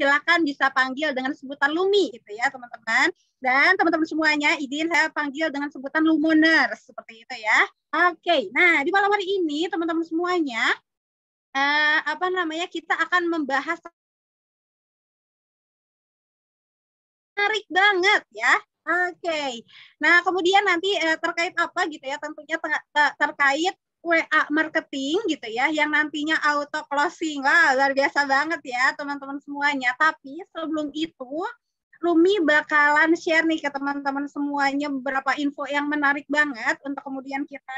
silakan bisa panggil dengan sebutan Lumi gitu ya teman-teman. Dan teman-teman semuanya izin saya panggil dengan sebutan Lumoners seperti itu ya. Oke, nah di malam hari ini teman-teman semuanya kita akan membahas menarik banget ya. Oke. Nah, kemudian nanti terkait apa gitu ya? Tentunya terkait WA marketing gitu ya, yang nantinya auto closing. Wah, luar biasa banget ya teman-teman semuanya. Tapi sebelum itu, Rumi bakalan share nih ke teman-teman semuanya beberapa info yang menarik banget untuk kemudian kita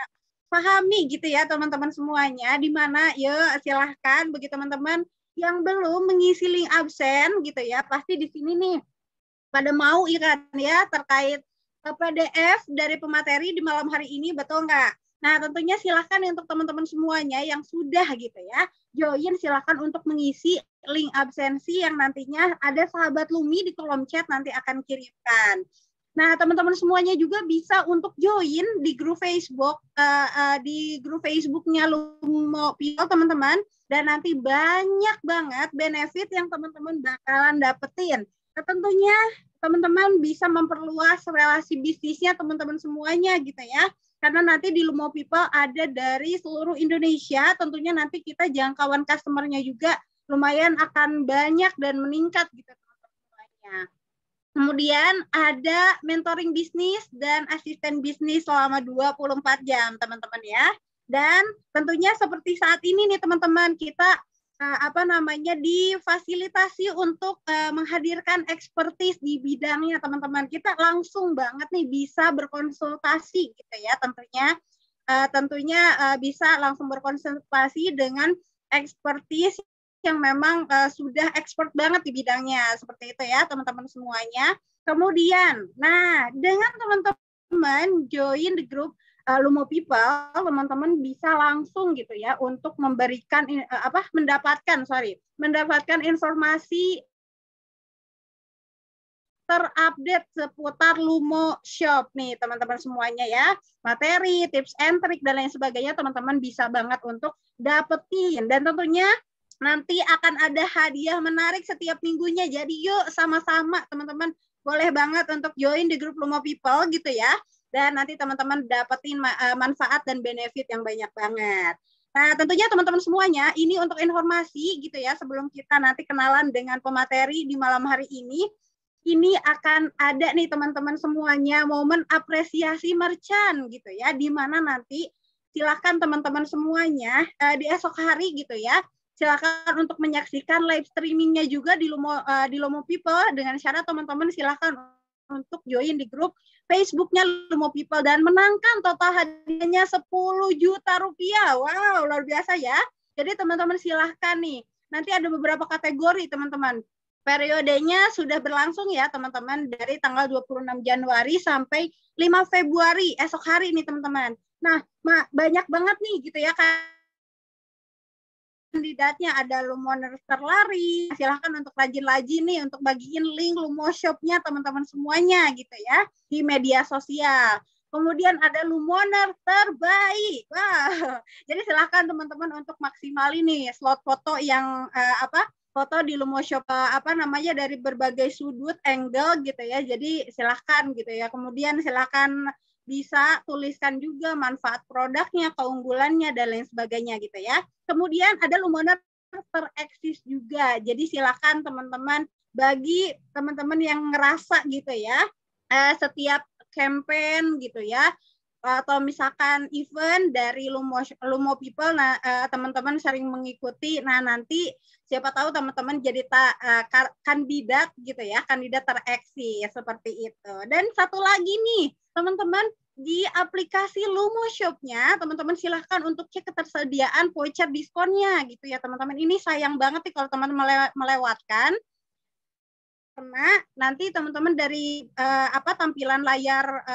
pahami gitu ya teman-teman semuanya. Di mana yuk silahkan bagi teman-teman yang belum mengisi link absen gitu ya, pasti di sini nih pada mau ikan ya terkait PDF dari pemateri di malam hari ini, betul nggak? Nah, tentunya silahkan untuk teman-teman semuanya yang sudah gitu ya, join silahkan untuk mengisi link absensi yang nantinya ada sahabat Lumi di kolom chat nanti akan kirimkan. Nah, teman-teman semuanya juga bisa untuk join di grup Facebook, di grup Facebooknya Lumo People, teman-teman. Dan nanti banyak banget benefit yang teman-teman bakalan dapetin. Nah, tentunya teman-teman bisa memperluas relasi bisnisnya teman-teman semuanya gitu ya. Karena nanti di Lumo People ada dari seluruh Indonesia, tentunya nanti kita jangkauan customer-nya juga lumayan akan banyak dan meningkat gitu teman-teman semuanya. Kemudian ada mentoring bisnis dan asisten bisnis selama 24 jam teman-teman ya. Dan tentunya seperti saat ini nih teman-teman, kita difasilitasi untuk menghadirkan expertise di bidangnya teman-teman. Kita langsung banget nih bisa berkonsultasi gitu ya tentunya bisa langsung berkonsultasi dengan expertise yang memang sudah expert banget di bidangnya seperti itu ya teman-teman semuanya. Kemudian, nah dengan teman-teman join di grup Lumo People, teman-teman bisa langsung gitu ya untuk mendapatkan informasi terupdate seputar Lumo Shop nih teman-teman semuanya ya. Materi, tips and trik dan lain sebagainya teman-teman bisa banget untuk dapetin. Dan tentunya nanti akan ada hadiah menarik setiap minggunya. Jadi yuk sama-sama teman-teman boleh banget untuk join di grup Lumo People gitu ya. Dan nanti teman-teman dapetin manfaat dan benefit yang banyak banget. Nah, tentunya teman-teman semuanya, ini untuk informasi gitu ya, sebelum kita nanti kenalan dengan pemateri di malam hari ini akan ada nih teman-teman semuanya momen apresiasi merchant gitu ya, di mana nanti silakan teman-teman semuanya di esok hari gitu ya, silakan untuk menyaksikan live streamingnya juga di Lumo People dengan syarat teman-teman silakan untuk join di grup Facebooknya Lumo People dan menangkan total hadiahnya 10 juta rupiah. Wow, luar biasa ya. Jadi teman-teman silahkan nih. Nanti ada beberapa kategori teman-teman. Periodenya sudah berlangsung ya teman-teman dari tanggal 26 Januari sampai 5 Februari esok hari nih teman-teman. Nah, banyak banget nih gitu ya kandidatnya, ada Lumoners terlari. Silahkan untuk rajin-rajin nih untuk bagiin link Lumo Shop-nya teman-teman semuanya gitu ya di media sosial. Kemudian ada Lumoner terbaik. Wah, jadi silahkan teman-teman untuk maksimal ini slot foto yang foto di Lumo Shop dari berbagai sudut angle gitu ya. Jadi silahkan gitu ya. Kemudian silahkan bisa tuliskan juga manfaat produknya, keunggulannya, dan lain sebagainya gitu ya. Kemudian ada Lumoner tereksis juga. Jadi silakan teman-teman, bagi teman-teman yang ngerasa gitu ya, setiap campaign gitu ya, atau misalkan event dari Lumo People, nah teman-teman sering mengikuti, nah nanti siapa tahu teman-teman jadi kandidat gitu ya, kandidat tereksis seperti itu. Dan satu lagi nih teman-teman, di aplikasi Lumo Shop-nya teman-teman silahkan untuk cek ketersediaan voucher diskonnya gitu ya teman-teman. Ini sayang banget nih kalau teman-teman melewatkan, karena nanti teman-teman dari tampilan layar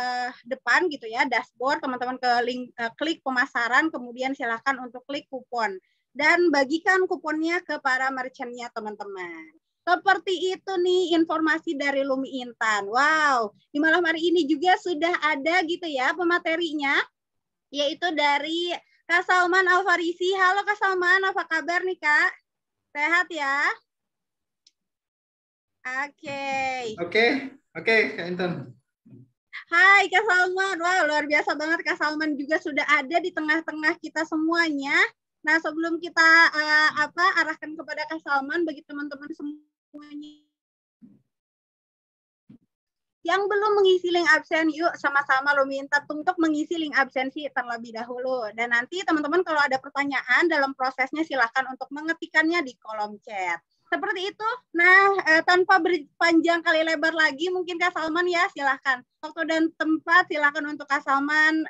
depan gitu ya, dashboard, teman-teman ke link klik pemasaran, kemudian silahkan untuk klik kupon dan bagikan kuponnya ke para merchant-nya teman-teman. Seperti itu nih informasi dari Lumi Intan. Wow, di malam hari ini juga sudah ada gitu ya pematerinya, yaitu dari Kak Salman Alfarisi. Halo Kak Salman, apa kabar nih Kak? Sehat ya? Oke. Oke, Kak Intan. Hai Kak Salman, wah luar biasa banget Kak Salman juga sudah ada di tengah-tengah kita semuanya. Nah sebelum kita arahkan kepada Kak Salman, bagi teman-teman semuanya yang belum mengisi link absen, yuk sama-sama lo minta untuk mengisi link absensi terlebih dahulu. Dan nanti teman-teman kalau ada pertanyaan dalam prosesnya silahkan untuk mengetikkannya di kolom chat. Seperti itu. Nah, tanpa berpanjang kali lebar lagi, mungkin Kak Salman ya silahkan. Waktu dan tempat silahkan untuk Kak Salman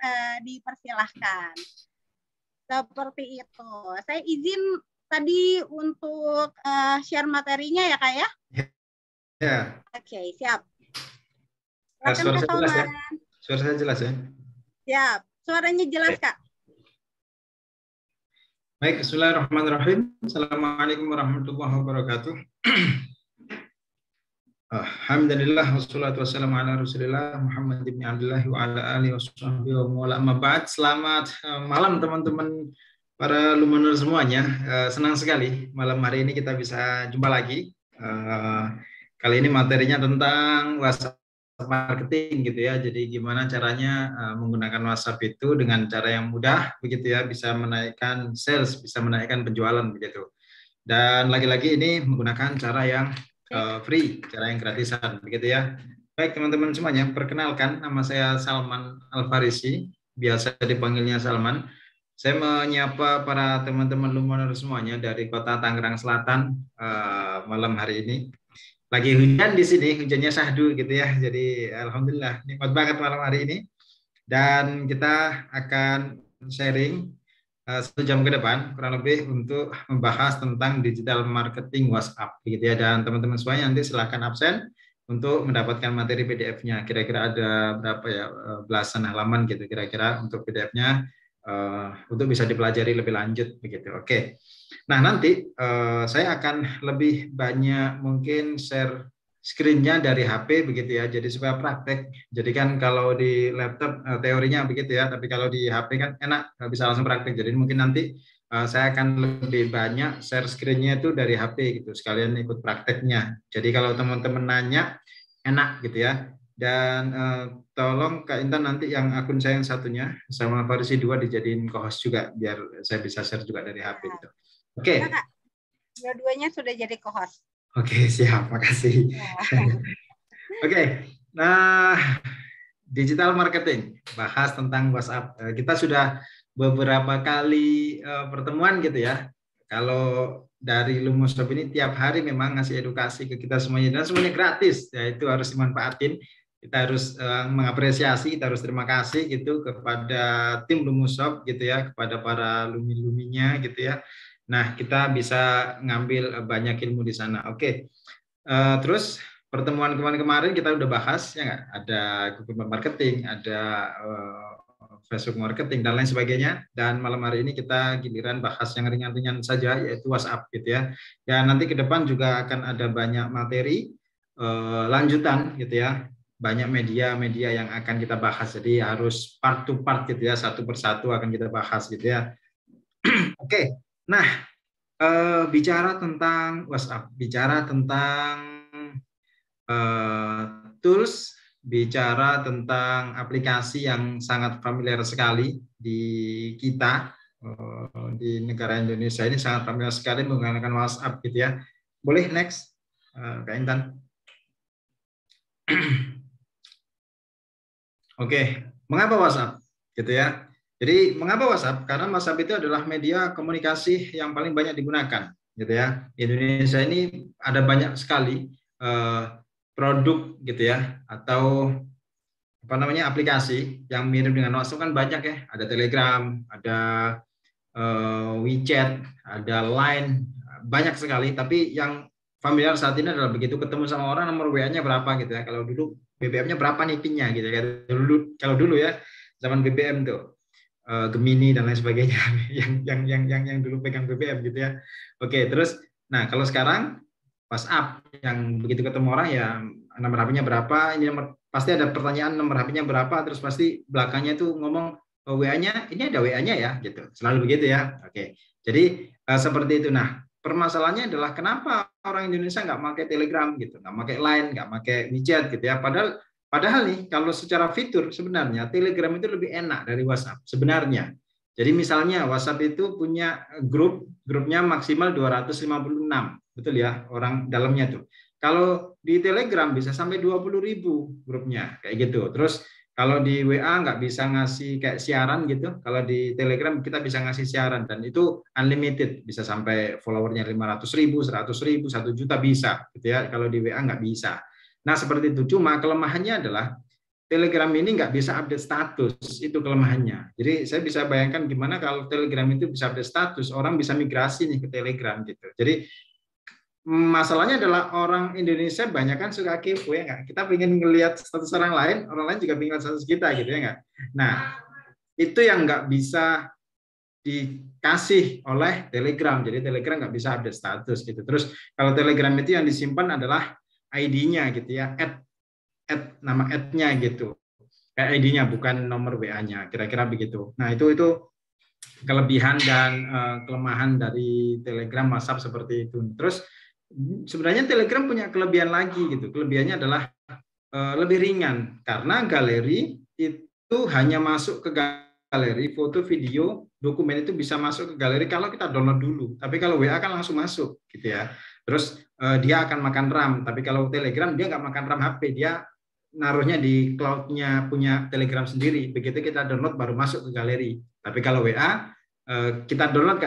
dipersilahkan. Seperti itu. Saya izin tadi untuk share materinya ya Kak ya? Ya. Oke, siap. Suara saya jelas ya? Suara saya jelas ya? Siap. Suaranya jelas, Kak. Baik, bismillahirrahmanirrahim. Assalamualaikum warahmatullahi wabarakatuh. Alhamdulillah wassalatu wassalamu ala Rasulillah Muhammad ibn Abdullah wa ala alihi washabbihi wa mawala amma ba'd. Selamat malam teman-teman para lumoner semuanya. Senang sekali malam hari ini kita bisa jumpa lagi. Kali ini materinya tentang WhatsApp marketing gitu ya. Jadi gimana caranya menggunakan WhatsApp itu dengan cara yang mudah begitu ya, bisa menaikkan sales, bisa menaikkan penjualan begitu. Dan lagi-lagi ini menggunakan cara yang free, cara yang gratisan begitu ya. Baik teman-teman semuanya, perkenalkan nama saya Salman Al-Farisi, biasa dipanggilnya Salman. Saya menyapa para teman-teman lumoner semuanya dari kota Tangerang Selatan malam hari ini. Lagi hujan di sini, hujannya syahdu gitu ya. Jadi alhamdulillah nikmat banget malam hari ini. Dan kita akan sharing 1 jam ke depan kurang lebih untuk membahas tentang digital marketing WhatsApp gitu ya. Dan teman-teman semuanya nanti silahkan absen untuk mendapatkan materi PDF-nya. Kira-kira ada berapa ya, belasan halaman gitu kira-kira untuk PDF-nya untuk bisa dipelajari lebih lanjut begitu. Oke. Nah, nanti saya akan lebih banyak mungkin share screen-nya dari HP begitu ya. Jadi supaya praktek. Jadi kan kalau di laptop teorinya begitu ya, tapi kalau di HP kan enak bisa langsung praktek. Jadi mungkin nanti saya akan lebih banyak share screen-nya itu dari HP gitu. Sekalian ikut prakteknya. Jadi kalau teman-teman nanya enak gitu ya. Dan tolong Kak Intan nanti yang akun saya yang satunya sama Farisi 2 dijadiin co-host juga biar saya bisa share juga dari HP gitu. Oke. Dua-duanya sudah jadi co-host. Oke, siap. Makasih. Oke. Nah, digital marketing, bahas tentang WhatsApp. Kita sudah beberapa kali pertemuan gitu ya. Kalau dari Lumoshop ini tiap hari memang ngasih edukasi ke kita semuanya dan semuanya gratis. Ya, itu harus dimanfaatin. Kita harus mengapresiasi, kita harus terima kasih gitu kepada tim Lumoshop gitu ya, kepada para lumi-luminya gitu ya. Nah, kita bisa ngambil banyak ilmu di sana. Oke. Terus pertemuan kemarin kita udah bahas ya nggak? Ada Google Marketing, ada Facebook Marketing dan lain sebagainya. Dan malam hari ini kita giliran bahas yang ringan-ringan saja, yaitu WhatsApp gitu ya. Dan nanti ke depan juga akan ada banyak materi lanjutan gitu ya. Banyak media-media yang akan kita bahas. Jadi harus part to part gitu ya, satu persatu akan kita bahas gitu ya. Oke. Nah, bicara tentang WhatsApp, bicara tentang tools, bicara tentang aplikasi yang sangat familiar sekali di kita, di negara Indonesia ini sangat familiar sekali menggunakan WhatsApp gitu ya. Boleh next, Kak Intan. Oke, mengapa WhatsApp gitu ya? Jadi mengapa WhatsApp? Karena WhatsApp itu adalah media komunikasi yang paling banyak digunakan, gitu ya. Di Indonesia ini ada banyak sekali produk, gitu ya, atau apa namanya aplikasi yang mirip dengan WhatsApp kan banyak ya. Ada Telegram, ada WeChat, ada Line, banyak sekali. Tapi yang familiar saat ini adalah begitu ketemu sama orang nomor WA-nya berapa gitu ya. Kalau dulu BBM-nya berapa nih PIN-nya gitu ya. Kalau dulu ya zaman BBM tuh Gemini dan lain sebagainya yang dulu pegang BBM gitu ya. Oke, terus nah kalau sekarang WhatsApp yang begitu ketemu orang ya nomor HP-nya berapa, ini pasti ada pertanyaan nomor HP-nya berapa, terus pasti belakangnya itu ngomong WA-nya, ini ada WA-nya ya gitu. Selalu begitu ya. Oke. Jadi seperti itu. Nah, permasalahannya adalah kenapa orang Indonesia nggak pakai Telegram gitu, nggak pakai Line, nggak pakai WeChat gitu ya. Padahal nih kalau secara fitur sebenarnya Telegram itu lebih enak dari WhatsApp sebenarnya. Jadi misalnya WhatsApp itu punya grupnya maksimal 256, betul ya orang dalamnya tuh. Kalau di Telegram bisa sampai 20.000 grupnya kayak gitu. Terus kalau di WA nggak bisa ngasih kayak siaran gitu. Kalau di Telegram kita bisa ngasih siaran dan itu unlimited, bisa sampai followernya 500.000, 100.000, 1 juta bisa gitu ya. Kalau di WA nggak bisa. Nah seperti itu. Cuma kelemahannya adalah Telegram ini nggak bisa update status, itu kelemahannya. Jadi saya bisa bayangkan gimana kalau Telegram itu bisa update status, orang bisa migrasi nih ke Telegram gitu. Jadi masalahnya adalah orang Indonesia banyak kan suka kepo ya nggak? Kita pengen ngelihat status orang lain juga pengen lihat status kita gitu ya nggak? Nah itu yang nggak bisa dikasih oleh Telegram. Jadi Telegram nggak bisa update status gitu. Terus kalau Telegram itu yang disimpan adalah ID-nya gitu ya, nama @nya gitu. Kayak ID-nya bukan nomor WA-nya, kira-kira begitu. Nah, itu kelebihan dan kelemahan dari Telegram, WhatsApp seperti itu. Terus sebenarnya Telegram punya kelebihan lagi gitu. Kelebihannya adalah lebih ringan karena galeri itu hanya masuk ke galeri, foto, video, dokumen itu bisa masuk ke galeri kalau kita download dulu. Tapi kalau WA kan langsung masuk gitu ya. Terus dia akan makan RAM. Tapi kalau Telegram dia nggak makan RAM HP, dia naruhnya di cloud-nya punya Telegram sendiri. Begitu kita download baru masuk ke galeri. Tapi kalau WA kita download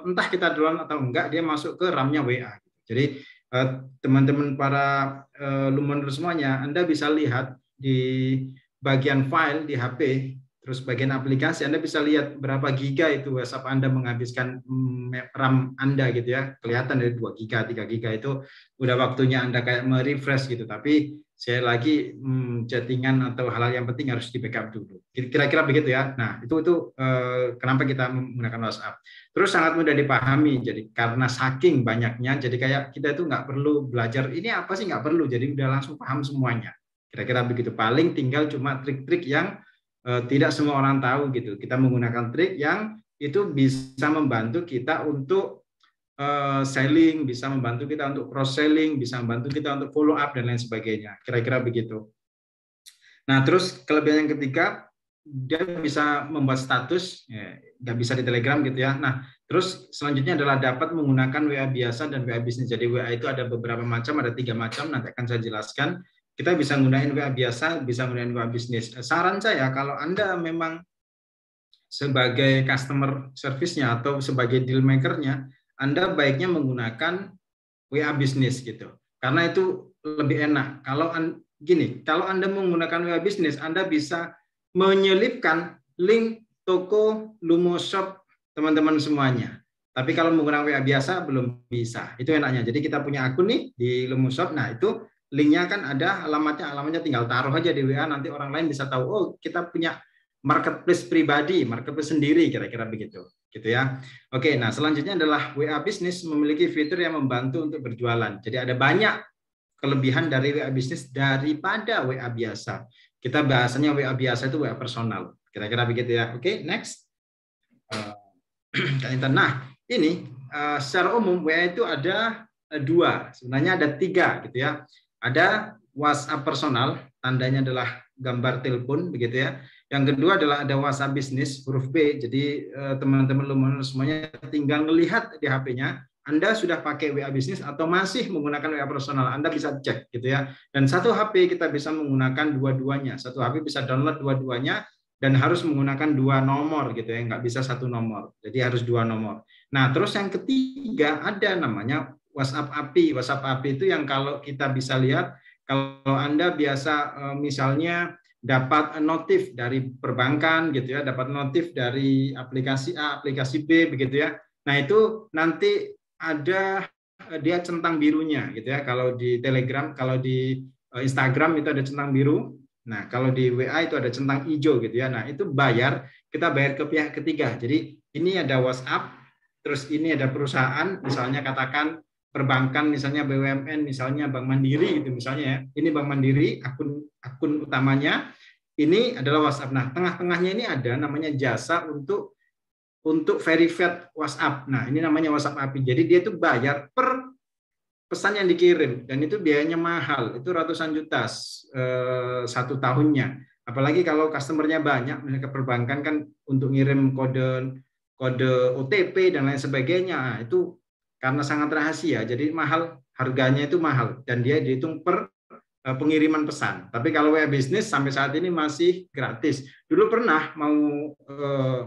entah kita download atau enggak, dia masuk ke RAM-nya WA. Jadi teman-teman para Lumoner semuanya, Anda bisa lihat di bagian file di HP, terus bagian aplikasi Anda bisa lihat berapa giga itu WhatsApp Anda menghabiskan RAM Anda gitu ya. Kelihatan dari 2 giga, 3 giga itu udah waktunya Anda kayak merefresh gitu. Tapi saya lagi chattingan atau hal-hal yang penting harus di backup dulu. Kira-kira begitu ya. Nah, itu kenapa kita menggunakan WhatsApp. Terus sangat mudah dipahami. Jadi karena saking banyaknya, jadi kayak kita itu nggak perlu belajar ini apa sih, nggak perlu. Jadi udah langsung paham semuanya. Kira-kira begitu. Paling tinggal cuma trik-trik yang tidak semua orang tahu gitu. Kita menggunakan trik yang itu bisa membantu kita untuk selling, bisa membantu kita untuk cross selling, bisa membantu kita untuk follow up dan lain sebagainya. Kira-kira begitu. Nah, terus kelebihan yang ketiga, dia bisa membuat status, nggak bisa di Telegram gitu ya. Nah, terus selanjutnya adalah dapat menggunakan WA biasa dan WA bisnis. Jadi WA itu ada beberapa macam, ada 3 macam. Nanti akan saya jelaskan. Kita bisa menggunakan WA biasa, bisa menggunakan WA bisnis. Saran saya kalau Anda memang sebagai customer service-nya atau sebagai deal maker-nya, Anda baiknya menggunakan WA bisnis gitu. Karena itu lebih enak. Kalau Anda menggunakan WA bisnis, Anda bisa menyelipkan link toko Lumo Shop teman-teman semuanya. Tapi kalau menggunakan WA biasa belum bisa. Itu enaknya. Jadi kita punya akun nih di Lumo Shop. Nah, itu linknya kan ada alamatnya tinggal taruh aja di WA, nanti orang lain bisa tahu, oh kita punya marketplace pribadi, marketplace sendiri, kira-kira begitu, gitu ya. Oke, nah selanjutnya adalah WA Business memiliki fitur yang membantu untuk berjualan. Jadi ada banyak kelebihan dari WA Business daripada WA biasa. Kita bahasanya WA biasa itu WA personal, kira-kira begitu ya. Oke, next. Nah, ini secara umum WA itu ada 2, sebenarnya ada 3 gitu ya. Ada WhatsApp personal, tandanya adalah gambar telepon begitu ya. Yang kedua adalah ada WhatsApp bisnis huruf B. Jadi teman-teman Lumoner semuanya tinggal melihat di HP-nya Anda sudah pakai WA bisnis atau masih menggunakan WA personal. Anda bisa cek gitu ya. Dan satu HP kita bisa menggunakan dua-duanya. Satu HP bisa download dua-duanya dan harus menggunakan 2 nomor gitu ya, nggak bisa 1 nomor. Jadi harus 2 nomor. Nah, terus yang ketiga ada namanya WhatsApp API. WhatsApp API itu yang kalau kita bisa lihat, kalau Anda biasa misalnya dapat notif dari perbankan gitu ya, dapat notif dari aplikasi A, aplikasi B begitu ya. Nah, itu nanti ada dia centang birunya gitu ya. Kalau di Telegram, kalau di Instagram itu ada centang biru. Nah, kalau di WA itu ada centang hijau gitu ya. Nah, itu kita bayar ke pihak ketiga. Jadi ini ada WhatsApp, terus ini ada perusahaan, misalnya katakan perbankan, misalnya BUMN, misalnya Bank Mandiri gitu misalnya ya. Ini Bank Mandiri, akun utamanya, ini adalah WhatsApp. Nah, tengah-tengahnya ini ada namanya jasa untuk untuk verified WhatsApp. Nah, ini namanya WhatsApp API. Jadi dia itu bayar per pesan yang dikirim, dan itu biayanya mahal, itu ratusan juta satu tahunnya. Apalagi kalau customernya banyak, misalnya ke perbankan kan untuk ngirim kode OTP dan lain sebagainya, nah, itu karena sangat rahasia, jadi mahal, harganya itu mahal, dan dia dihitung per pengiriman pesan. Tapi kalau WA Business sampai saat ini masih gratis. Dulu pernah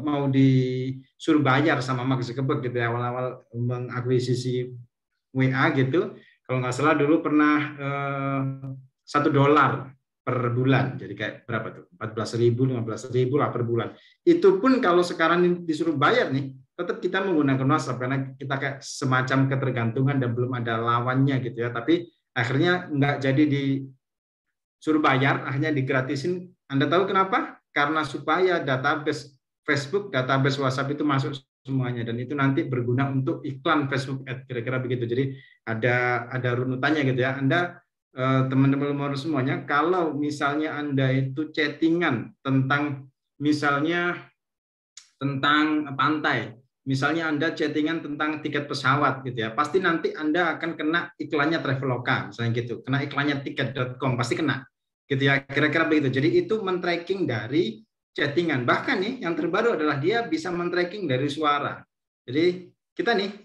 mau disuruh bayar sama Mark Zuckerberg gitu ya, awal-awal mengakuisisi WA gitu, kalau nggak salah dulu pernah $1 per bulan, jadi kayak berapa tuh, 14.000, 15.000 lah per bulan. Itu pun kalau sekarang disuruh bayar nih, tetap kita menggunakan WhatsApp karena kita kayak semacam ketergantungan dan belum ada lawannya gitu ya. Tapi akhirnya nggak jadi disuruh bayar, akhirnya digratisin. Anda tahu kenapa? Karena supaya database Facebook, database WhatsApp itu masuk semuanya, dan itu nanti berguna untuk iklan Facebook Ad, kira-kira begitu. Jadi ada runutannya gitu ya. Anda teman-teman semuanya, kalau misalnya Anda itu chattingan tentang misalnya tentang pantai, misalnya Anda chattingan tentang tiket pesawat gitu ya, pasti nanti Anda akan kena iklannya Traveloka misalnya gitu, kena iklannya tiket.com, pasti kena gitu ya, kira-kira begitu. Jadi itu men-tracking dari chattingan. Bahkan nih yang terbaru adalah dia bisa men-tracking dari suara. Jadi kita nih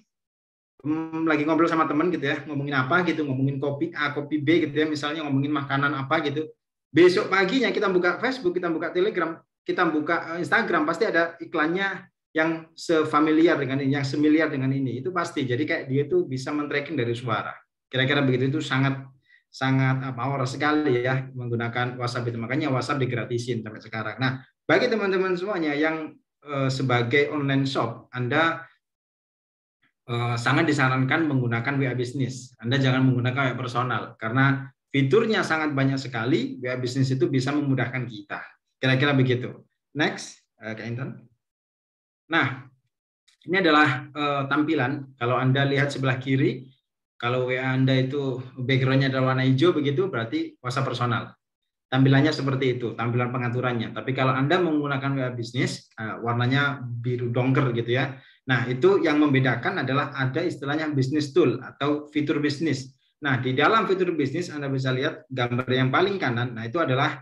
lagi ngobrol sama teman gitu ya, ngomongin apa gitu, ngomongin kopi A, kopi B gitu ya, misalnya ngomongin makanan apa gitu. Besok paginya kita buka Facebook, kita buka Telegram, kita buka Instagram, pasti ada iklannya yang sefamiliar dengan ini, yang semiliar dengan ini, itu pasti. Jadi kayak dia tuh bisa men-tracking dari suara. Kira-kira begitu, itu sangat power sekali ya menggunakan WhatsApp itu. Makanya WhatsApp digratisin sampai sekarang. Nah, bagi teman-teman semuanya yang sebagai online shop, Anda sangat disarankan menggunakan WA Business. Anda jangan menggunakan WA personal karena fiturnya sangat banyak sekali. WA Business itu bisa memudahkan kita. Kira-kira begitu. Next, Kak Intan. Nah, ini adalah tampilan. Kalau Anda lihat sebelah kiri, kalau WA Anda itu background-nya adalah warna hijau begitu, berarti WhatsApp personal. Tampilannya seperti itu, tampilan pengaturannya. Tapi kalau Anda menggunakan WA Business, warnanya biru dongker gitu ya. Nah, itu yang membedakan adalah ada istilahnya business tool atau fitur bisnis. Nah, di dalam fitur bisnis Anda bisa lihat gambar yang paling kanan. Nah, itu adalah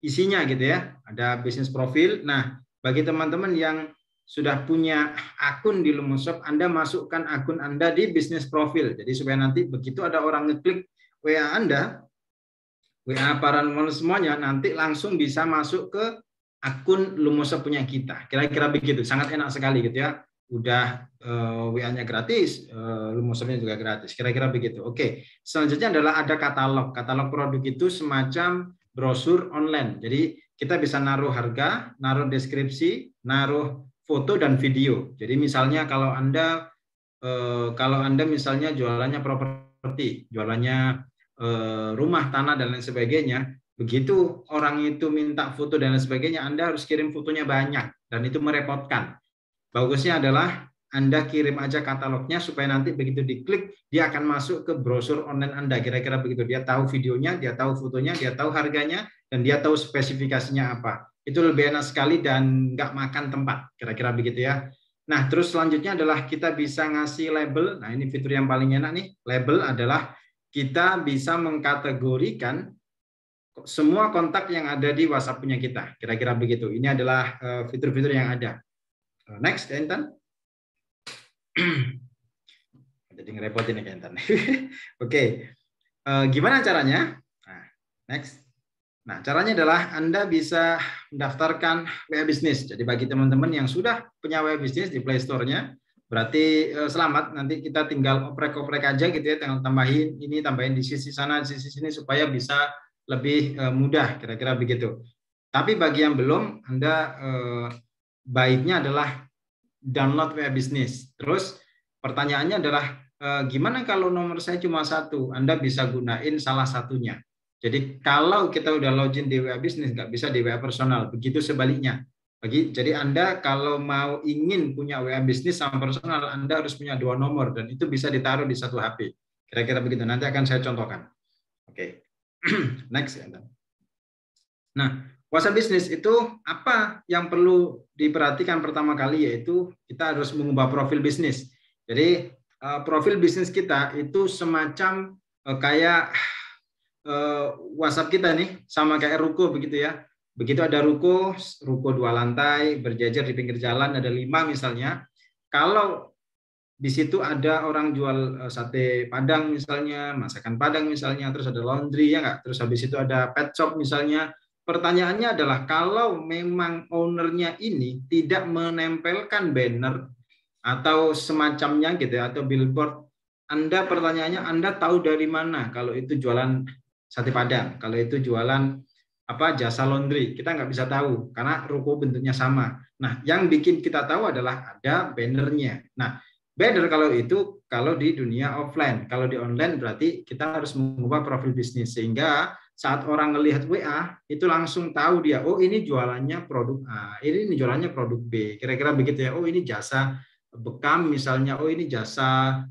isinya gitu ya. Ada bisnis profil. Nah, bagi teman-teman yang sudah punya akun di Lumoshop, Anda masukkan akun Anda di bisnis profil. Jadi supaya nanti begitu ada orang ngeklik WA Anda, WA para semuanya, nanti langsung bisa masuk ke akun Lumoshop punya kita. Kira-kira begitu, sangat enak sekali gitu ya. Udah WA-nya gratis, Lumoshop-nya juga gratis. Kira-kira begitu. Oke, selanjutnya adalah ada katalog. Katalog produk itu semacam brosur online. Jadi kita bisa naruh harga, naruh deskripsi, naruh foto dan video. Jadi misalnya kalau Anda misalnya jualannya properti, jualannya rumah, tanah dan lain sebagainya, begitu orang itu minta foto dan lain sebagainya, Anda harus kirim fotonya banyak dan itu merepotkan. Bagusnya adalah Anda kirim aja katalognya supaya nanti begitu diklik dia akan masuk ke brosur online Anda. Kira-kira begitu, dia tahu videonya, dia tahu fotonya, dia tahu harganya, dan dia tahu spesifikasinya apa. Itu lebih enak sekali dan nggak makan tempat. Kira-kira begitu ya. Nah, terus selanjutnya adalah kita bisa ngasih label. Nah, ini fitur yang paling enak nih. Label adalah kita bisa mengkategorikan semua kontak yang ada di WhatsApp punya kita. Kira-kira begitu. Ini adalah fitur-fitur yang ada. Next, Intan. Jadi ngerepotin ya, Intan. Oke. Gimana caranya? Nah, next. Nah, caranya adalah Anda bisa mendaftarkan WA Business. Jadi bagi teman-teman yang sudah punya WA Business di Play Store-nya, berarti selamat, nanti kita tinggal oprek-oprek aja gitu ya, tinggal tambahin ini, tambahin di sisi sana, di sisi sini supaya bisa lebih mudah, kira-kira begitu. Tapi bagi yang belum, Anda baiknya adalah download WA Business. Terus pertanyaannya adalah gimana kalau nomor saya cuma satu? Anda bisa gunain salah satunya. Jadi kalau kita udah login di WA Business, nggak bisa di WA personal. Begitu sebaliknya. Jadi Anda kalau mau ingin punya WA Business sama personal, Anda harus punya dua nomor dan itu bisa ditaruh di satu HP. Kira-kira begitu. Nanti akan saya contohkan. Oke. Next. Nah, WhatsApp bisnis itu apa yang perlu diperhatikan pertama kali, yaitu kita harus mengubah profil bisnis. Jadi profil bisnis kita itu semacam kayak WhatsApp kita nih, sama kayak ruko begitu ya. Begitu ada ruko 2 lantai berjajar di pinggir jalan, ada 5 misalnya. Kalau di situ ada orang jual sate Padang misalnya, masakan Padang misalnya, terus ada laundry ya nggak, terus habis itu ada pet shop misalnya. Pertanyaannya adalah kalau memang ownernya ini tidak menempelkan banner atau semacamnya gitu ya, atau billboard, Anda pertanyaannya Anda tahu dari mana kalau itu jualan sate Padang, kalau itu jualan jasa laundry, kita nggak bisa tahu karena ruko bentuknya sama. Nah, yang bikin kita tahu adalah ada bannernya. Nah, banner kalau di dunia offline, kalau di online berarti kita harus mengubah profil bisnis sehingga saat orang melihat WA itu langsung tahu dia, oh ini jualannya produk A, ini jualannya produk B, kira-kira begitu ya. Oh ini jasa bekam misalnya, oh ini jasa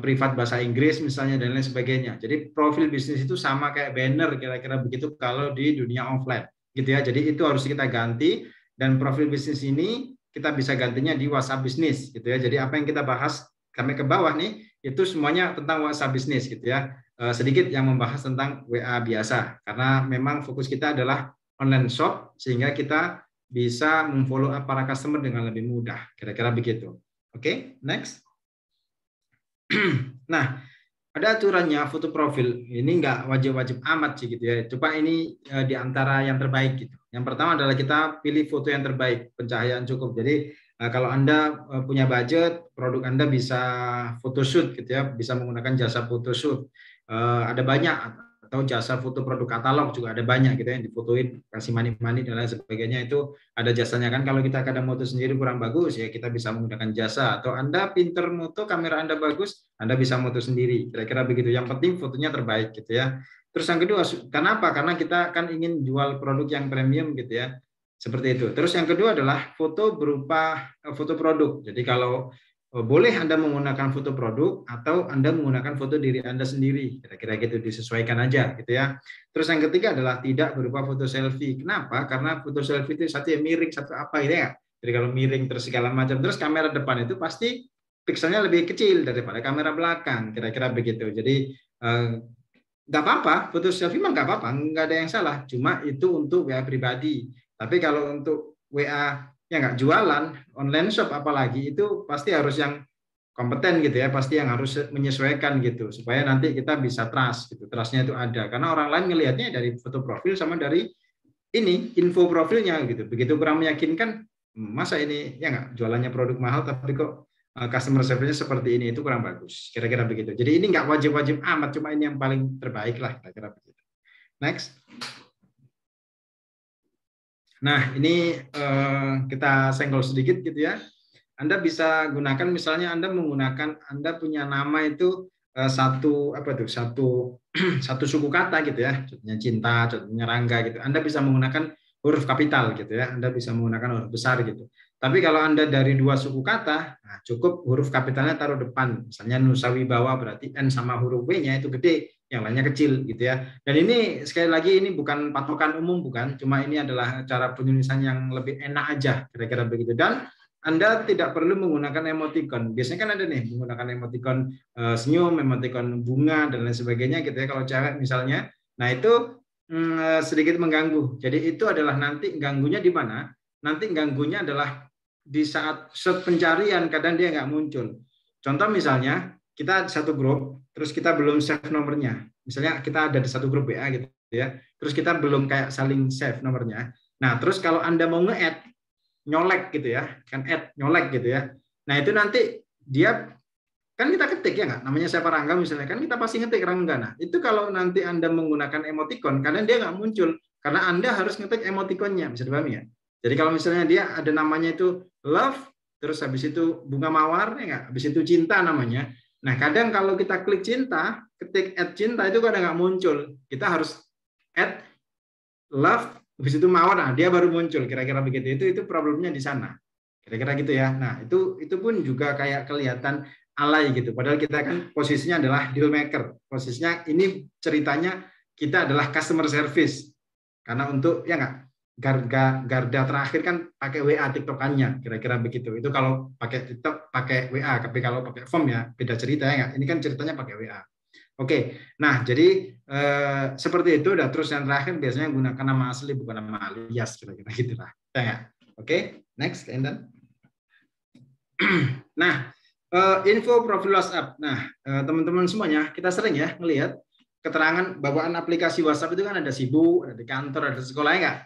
privat bahasa Inggris misalnya, dan lain sebagainya. Jadi profil bisnis itu sama kayak banner, kira-kira begitu kalau di dunia offline gitu ya. Jadi itu harus kita ganti, dan profil bisnis ini kita bisa gantinya di WhatsApp bisnis gitu ya. Jadi apa yang kita bahas kami ke bawah nih itu semuanya tentang WhatsApp bisnis gitu ya. Sedikit yang membahas tentang WA biasa karena memang fokus kita adalah online shop sehingga kita bisa memfollow up para customer dengan lebih mudah, kira-kira begitu. Oke, next. Nah, ada aturannya foto profil. Ini nggak wajib-wajib amat sih gitu ya. Coba ini di antara yang terbaik gitu. Yang pertama adalah kita pilih foto yang terbaik, pencahayaan cukup. Jadi kalau Anda punya budget, produk Anda bisa photoshoot gitu ya, bisa menggunakan jasa photoshoot. Ada banyak, atau jasa foto produk katalog juga ada banyak gitu ya, yang difotoin, kasih mani-mani dan lain sebagainya, itu ada jasanya kan. Kalau kita kadang moto sendiri kurang bagus ya kita bisa menggunakan jasa, atau Anda pinter moto, kamera Anda bagus, Anda bisa moto sendiri, kira-kira begitu. Yang penting fotonya terbaik gitu ya. Terus yang kedua, kenapa? Karena kita kan ingin jual produk yang premium gitu ya, seperti itu. Terus yang kedua adalah foto berupa foto produk. Jadi kalau boleh Anda menggunakan foto produk atau Anda menggunakan foto diri Anda sendiri, kira-kira gitu, disesuaikan aja gitu ya. Terus yang ketiga adalah tidak berupa foto selfie. Kenapa? Karena foto selfie itu satu yang miring, satu apa gitu ya. Jadi kalau miring terus segala macam, terus kamera depan itu pasti pikselnya lebih kecil daripada kamera belakang, kira-kira begitu. Jadi nggak apa-apa, foto selfie mah nggak apa-apa, nggak ada yang salah. Cuma itu untuk WA pribadi. Tapi kalau untuk WA ya nggak jualan, online shop apalagi, itu pasti harus yang kompeten gitu ya, pasti yang harus menyesuaikan gitu, supaya nanti kita bisa trust gitu, trustnya itu ada, karena orang lain ngelihatnya dari foto profil sama dari ini info profilnya gitu. Begitu kurang meyakinkan, masa ini ya nggak jualannya produk mahal tapi kok customer service-nya seperti ini, itu kurang bagus, kira-kira begitu. Jadi ini nggak wajib-wajib amat, cuma ini yang paling terbaik lah, kira-kira begitu. Next. Nah, ini kita senggol sedikit gitu ya. Anda bisa gunakan, misalnya Anda punya nama itu satu suku kata gitu ya. Contohnya cinta, contohnya Rangga gitu. Anda bisa menggunakan huruf kapital gitu ya. Anda bisa menggunakan huruf besar gitu. Tapi kalau Anda dari 2 suku kata, nah cukup huruf kapitalnya taruh depan. Misalnya Nusa Wibawa berarti N sama huruf W-nya itu gede, yang lainnya kecil gitu ya. Dan ini sekali lagi ini bukan patokan umum, bukan, cuma ini adalah cara penulisan yang lebih enak aja, kira-kira begitu. Dan Anda tidak perlu menggunakan emoticon. Biasanya kan ada nih menggunakan emoticon senyum, emoticon bunga dan lain sebagainya gitu ya kalau cewek misalnya. Nah, itu sedikit mengganggu. Jadi itu adalah nanti ganggunya di mana? Nanti ganggunya adalah di saat search pencarian kadang dia nggak muncul. Contoh misalnya kita satu grup, terus kita belum save nomornya. Misalnya kita ada di satu grup WA gitu ya, terus kita belum kayak saling save nomornya. Nah, terus kalau Anda mau nge-add, nyolek gitu ya, kan add, nyolek gitu ya. Nah, itu nanti dia, kan kita ketik ya nggak, namanya siapa Rangga misalnya, kan kita pasti ngetik Rangga. Nah, itu kalau nanti Anda menggunakan emoticon, kadang dia nggak muncul, karena Anda harus ngetik emoticonnya, bisa dipahami ya? Jadi kalau misalnya dia ada namanya itu love, terus habis itu bunga mawar, ya nggak? Habis itu cinta namanya. Nah, kadang kalau kita klik cinta, ketik add cinta, itu kadang nggak muncul. Kita harus add love, habis itu mawar, nah dia baru muncul, kira-kira begitu. Itu problemnya di sana, kira-kira gitu ya. Nah, itu pun juga kayak kelihatan alay gitu. Padahal kita kan posisinya adalah deal maker. Posisinya ini ceritanya kita adalah customer service. Karena untuk ya nggak, garda terakhir kan pakai WA TikTokannya, kira-kira begitu. Itu kalau pakai TikTok pakai WA, tapi kalau pakai form ya beda cerita ya nggak? Ini kan ceritanya pakai WA. Oke, nah jadi seperti itu. Dan terus yang terakhir biasanya gunakan nama asli bukan nama alias, kira-kira gitulah. Ya nggak? Oke, next, Enden. Nah, info profil WhatsApp. Nah, teman-teman semuanya, kita sering ya melihat keterangan bawaan aplikasi WhatsApp itu kan ada sibuk, ada di kantor, ada di sekolah, ya nggak?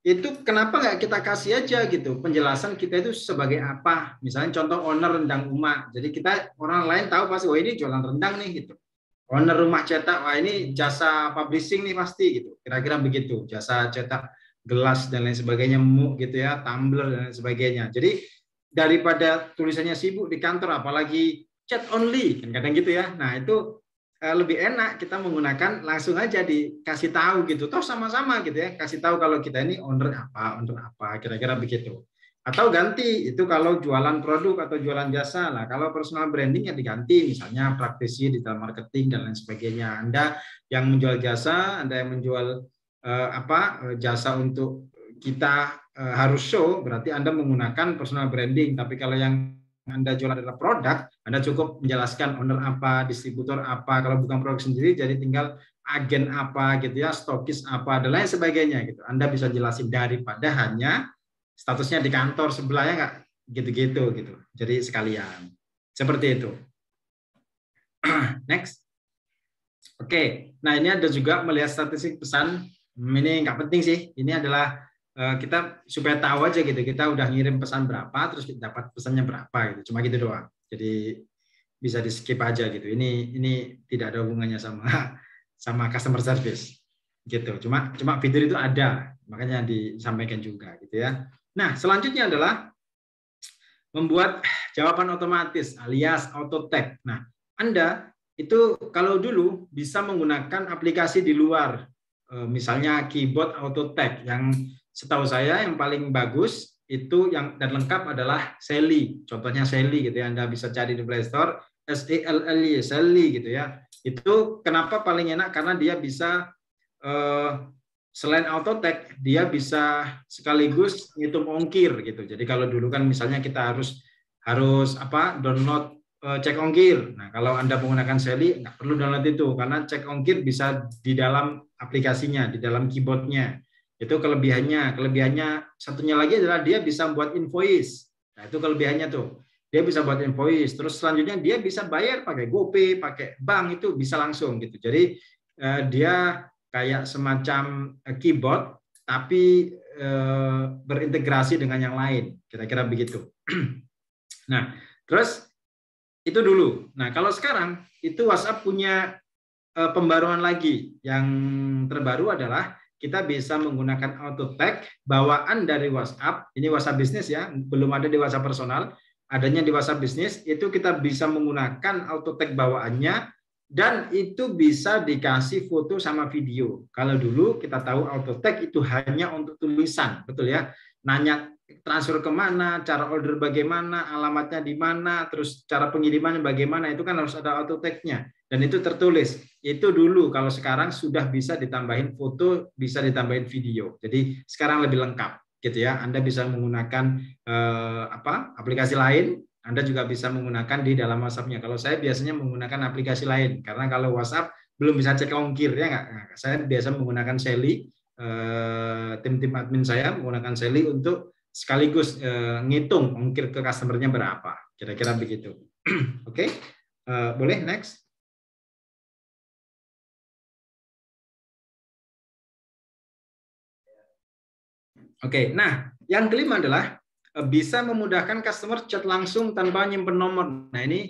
Itu kenapa nggak kita kasih aja gitu penjelasan kita itu sebagai apa? Misalnya contoh owner rendang Uma. Jadi kita orang lain tahu pasti, oh ini jualan rendang nih gitu. Owner rumah cetak, wah ini jasa publishing nih pasti gitu. Kira-kira begitu, jasa cetak gelas dan lain sebagainya, mug gitu ya, tumbler dan lain sebagainya. Jadi daripada tulisannya sibuk di kantor, apalagi chat only, kan kadang gitu ya. Nah itu lebih enak kita menggunakan langsung aja dikasih tahu gitu, toh sama-sama gitu ya, kasih tahu kalau kita ini owner apa, kira-kira begitu. Atau ganti itu kalau jualan produk atau jualan jasa lah. Kalau personal branding ya diganti, misalnya praktisi digital marketing dan lain sebagainya. Anda yang menjual jasa, Anda yang menjual jasa untuk kita harus show, berarti Anda menggunakan personal branding. Tapi kalau yang Anda jual adalah produk, Anda cukup menjelaskan owner apa, distributor apa. Kalau bukan produk sendiri, jadi tinggal agen apa gitu ya, stokis apa dan lain sebagainya gitu. Anda bisa jelasin daripada hanya statusnya di kantor sebelahnya nggak gitu-gitu gitu. Jadi sekalian seperti itu. Next. Oke, nah ini ada juga melihat statistik pesan. Ini nggak penting sih. Ini adalah kita supaya tahu aja gitu, kita udah ngirim pesan berapa, terus kita dapat pesannya berapa gitu, cuma gitu doang. Jadi bisa di skip aja gitu. Ini tidak ada hubungannya sama customer service gitu. Cuma fitur itu ada, makanya disampaikan juga gitu ya. Nah selanjutnya adalah membuat jawaban otomatis alias auto tag. Nah Anda itu kalau dulu bisa menggunakan aplikasi di luar, misalnya keyboard auto tag yang setahu saya yang paling bagus itu yang dan lengkap adalah Sally. Contohnya Sally gitu ya. Anda bisa cari di Play Store SELLY, Sally gitu ya. Itu kenapa paling enak karena dia bisa selain auto tag dia bisa sekaligus ngitung ongkir gitu. Jadi kalau dulu kan misalnya kita harus download cek ongkir. Nah, kalau Anda menggunakan Sally nggak perlu download itu karena cek ongkir bisa di dalam aplikasinya, di dalam keyboardnya. Itu kelebihannya. Kelebihannya satunya lagi adalah dia bisa buat invoice. Nah, itu kelebihannya tuh. Dia bisa buat invoice. Terus selanjutnya dia bisa bayar pakai GoPay, pakai bank, itu bisa langsung gitu. Jadi dia kayak semacam keyboard tapi berintegrasi dengan yang lain. Kira-kira begitu. Nah, terus itu dulu. Nah, kalau sekarang itu WhatsApp punya pembaruan lagi. Yang terbaru adalah kita bisa menggunakan auto tag bawaan dari WhatsApp. Ini WhatsApp bisnis ya, belum ada di WhatsApp personal. Adanya di WhatsApp bisnis, itu kita bisa menggunakan auto tag bawaannya dan itu bisa dikasih foto sama video. Kalau dulu kita tahu auto tag itu hanya untuk tulisan, betul ya? Nanya transfer kemana, cara order bagaimana, alamatnya di mana, terus cara pengirimannya bagaimana, itu kan harus ada auto tag-nya. Dan itu tertulis. Itu dulu, kalau sekarang sudah bisa ditambahin foto, bisa ditambahin video. Jadi sekarang lebih lengkap gitu ya. Anda bisa menggunakan aplikasi lain, Anda juga bisa menggunakan di dalam WhatsApp-nya. Kalau saya biasanya menggunakan aplikasi lain karena kalau WhatsApp belum bisa cek ongkir ya nggak. Nah, saya biasa menggunakan Sally, tim admin saya menggunakan Sally untuk sekaligus ngitung ongkir ke customer-nya berapa. Kira-kira begitu. Oke, boleh next. Oke, nah yang kelima adalah bisa memudahkan customer chat langsung tanpa nyimpen nomor. Nah ini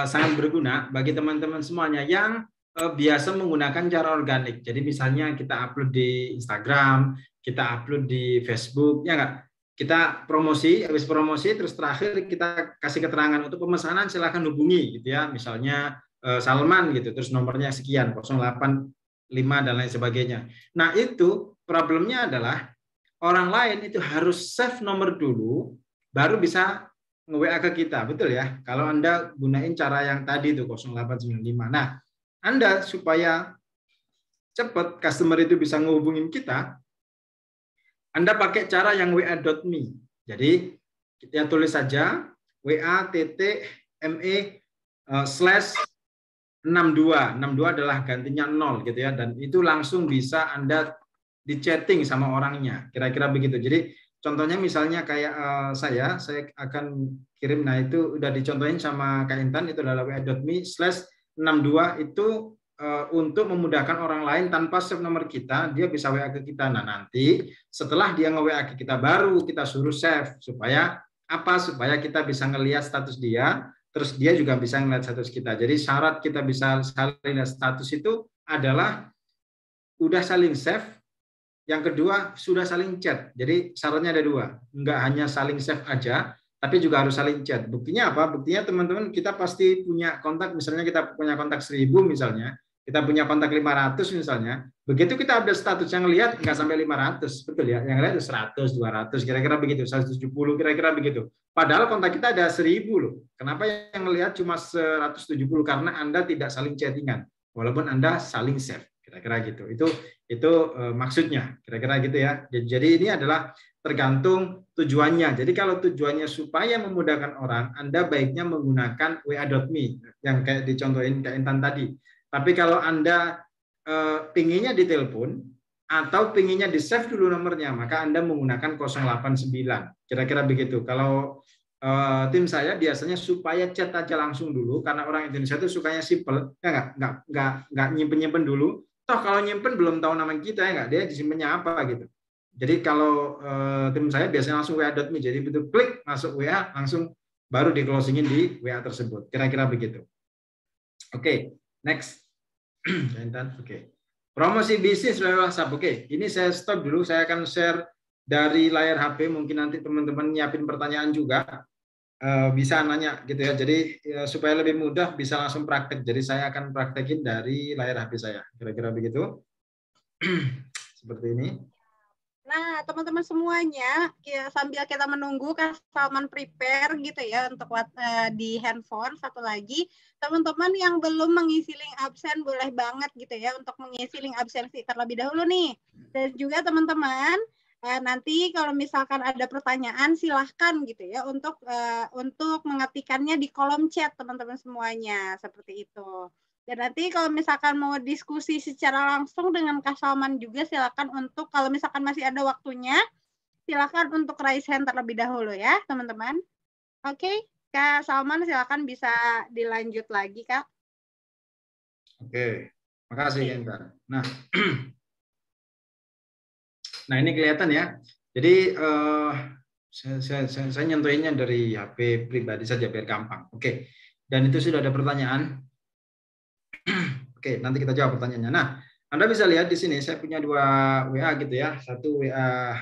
sangat berguna bagi teman-teman semuanya yang biasa menggunakan cara organik. Jadi misalnya kita upload di Instagram, kita upload di Facebook, ya nggak? Kita promosi, habis promosi terus terakhir kita kasih keterangan untuk pemesanan silakan hubungi gitu ya. Misalnya Salman gitu, terus nomornya sekian 085 dan lain sebagainya. Nah itu problemnya adalah orang lain itu harus save nomor dulu, baru bisa nge-WA ke kita, betul ya? Kalau Anda gunain cara yang tadi itu 0895. Nah, Anda supaya cepat customer itu bisa ngehubungin kita, Anda pakai cara yang wa.me. Jadi kita tulis saja wa.me/62. 62 adalah gantinya 0 gitu ya, dan itu langsung bisa Anda di chatting sama orangnya. Kira-kira begitu. Jadi contohnya misalnya kayak saya akan kirim, nah itu udah dicontohin sama Kak Intan, itu adalah wa.me/62 itu untuk memudahkan orang lain tanpa save nomor kita, dia bisa WA ke kita. Nah, nanti setelah dia nge-WA ke kita, baru kita suruh save. Supaya apa? Supaya kita bisa ngelihat status dia, terus dia juga bisa ngelihat status kita. Jadi syarat kita bisa saling lihat status itu adalah udah saling save, yang kedua sudah saling chat. Jadi syaratnya ada 2, nggak hanya saling save aja, tapi juga harus saling chat. Buktinya apa? Buktinya teman-teman, kita pasti punya kontak, misalnya kita punya kontak 1000 misalnya, kita punya kontak 500 misalnya, begitu kita update status, yang lihat nggak sampai 500, betul ya? Yang lihat 100, 200, kira-kira begitu, 170, kira-kira begitu. Padahal kontak kita ada 1000 loh. Kenapa yang lihat cuma 170? Karena Anda tidak saling chattingan, walaupun Anda saling save, kira-kira gitu. Itu maksudnya, kira-kira gitu ya. Jadi ini adalah tergantung tujuannya. Jadi kalau tujuannya supaya memudahkan orang, Anda baiknya menggunakan wa.me yang kayak dicontohin Kak Intan tadi. Tapi kalau Anda pinginnya ditelepon atau pinginnya di-save dulu nomornya, maka Anda menggunakan 089. Kira-kira begitu. Kalau tim saya biasanya supaya chat aja langsung dulu, karena orang Indonesia itu sukanya simple, ya nggak nyimpen dulu. Toh kalau nyimpen belum tahu nama kita, ya nggak, dia disimpannya apa gitu. Jadi kalau tim saya biasanya langsung wa.me, jadi betul klik masuk WA, langsung baru di-closingin di WA tersebut. Kira-kira begitu. Oke. Next. Oke. Promosi bisnis lewat WhatsApp. Oke, ini saya stop dulu. Saya akan share dari layar HP. Mungkin nanti teman-teman nyiapin pertanyaan juga. Bisa nanya gitu ya. Jadi supaya lebih mudah bisa langsung praktek. Jadi saya akan praktekin dari layar HP saya. Kira-kira begitu. Seperti ini. Nah, teman-teman semuanya, sambil kita menunggu Kak Salman prepare gitu ya untuk di handphone, satu lagi, teman-teman yang belum mengisi link absen boleh banget gitu ya untuk mengisi link absensi terlebih dahulu nih. Dan juga teman-teman, nanti kalau misalkan ada pertanyaan silahkan gitu ya untuk mengetikkannya di kolom chat teman-teman semuanya, seperti itu. Dan nanti kalau misalkan mau diskusi secara langsung dengan Kak Salman juga silakan untuk, kalau misalkan masih ada waktunya, silakan untuk raise hand terlebih dahulu ya, teman-teman. Oke, Kak Salman silakan bisa dilanjut lagi, Kak. Oke, makasih Intan. Nah ini kelihatan ya. Jadi saya nyentuhinnya dari HP pribadi saja biar gampang. Oke, dan itu sudah ada pertanyaan. Oke, nanti kita jawab pertanyaannya. Nah, Anda bisa lihat di sini saya punya 2 WA gitu ya. Satu WA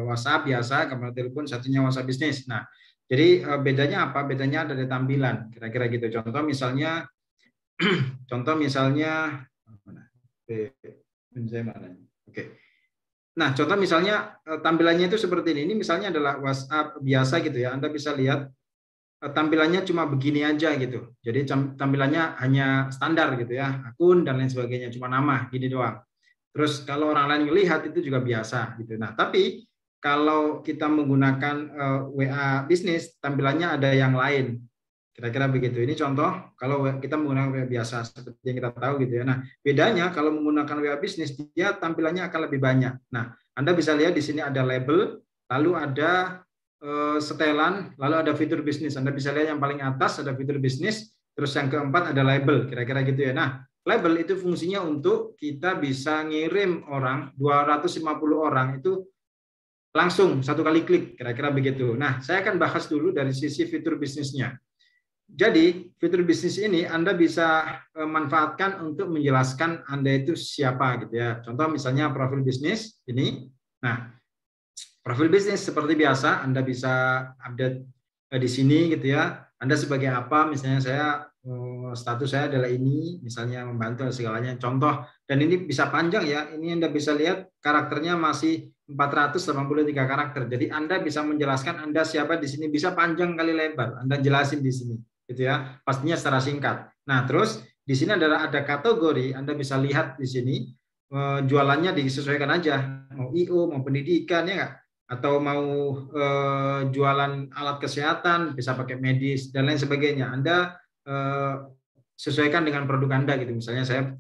WhatsApp biasa, kamera telepon, satunya WhatsApp bisnis. Nah, jadi bedanya apa? Bedanya ada di tampilan. Kira-kira gitu. Contoh misalnya Oke. Nah, contoh misalnya tampilannya itu seperti ini. Ini misalnya adalah WhatsApp biasa gitu ya. Anda bisa lihat tampilannya cuma begini aja gitu. Jadi tampilannya hanya standar gitu ya, akun dan lain sebagainya, cuma nama gini doang. Terus kalau orang lain melihat itu juga biasa gitu. Nah, tapi kalau kita menggunakan WA bisnis, tampilannya ada yang lain. Kira-kira begitu. Ini contoh kalau kita menggunakan WA biasa seperti yang kita tahu gitu ya. Nah, bedanya kalau menggunakan WA bisnis dia tampilannya akan lebih banyak. Nah, Anda bisa lihat di sini ada label, lalu ada setelan, lalu ada fitur bisnis. Anda bisa lihat yang paling atas ada fitur bisnis, terus yang keempat ada label, kira-kira gitu ya. Nah, label itu fungsinya untuk kita bisa ngirim orang, 250 orang itu langsung satu kali klik, kira-kira begitu. Nah, saya akan bahas dulu dari sisi fitur bisnisnya. Jadi, fitur bisnis ini Anda bisa manfaatkan untuk menjelaskan Anda itu siapa gitu ya. Contoh misalnya profil bisnis ini. Nah, profil bisnis seperti biasa, Anda bisa update di sini gitu ya. Anda sebagai apa, misalnya saya status saya adalah ini, misalnya membantu segalanya. Contoh, dan ini bisa panjang ya. Ini Anda bisa lihat karakternya masih 483 karakter. Jadi Anda bisa menjelaskan Anda siapa di sini, bisa panjang kali lebar. Anda jelasin di sini, gitu ya. Pastinya secara singkat. Nah, terus di sini ada kategori, Anda bisa lihat di sini. jualannya disesuaikan aja, mau IO, mau pendidikan ya nggak, atau mau jualan alat kesehatan, bisa pakai medis dan lain sebagainya. Anda sesuaikan dengan produk Anda gitu. Misalnya saya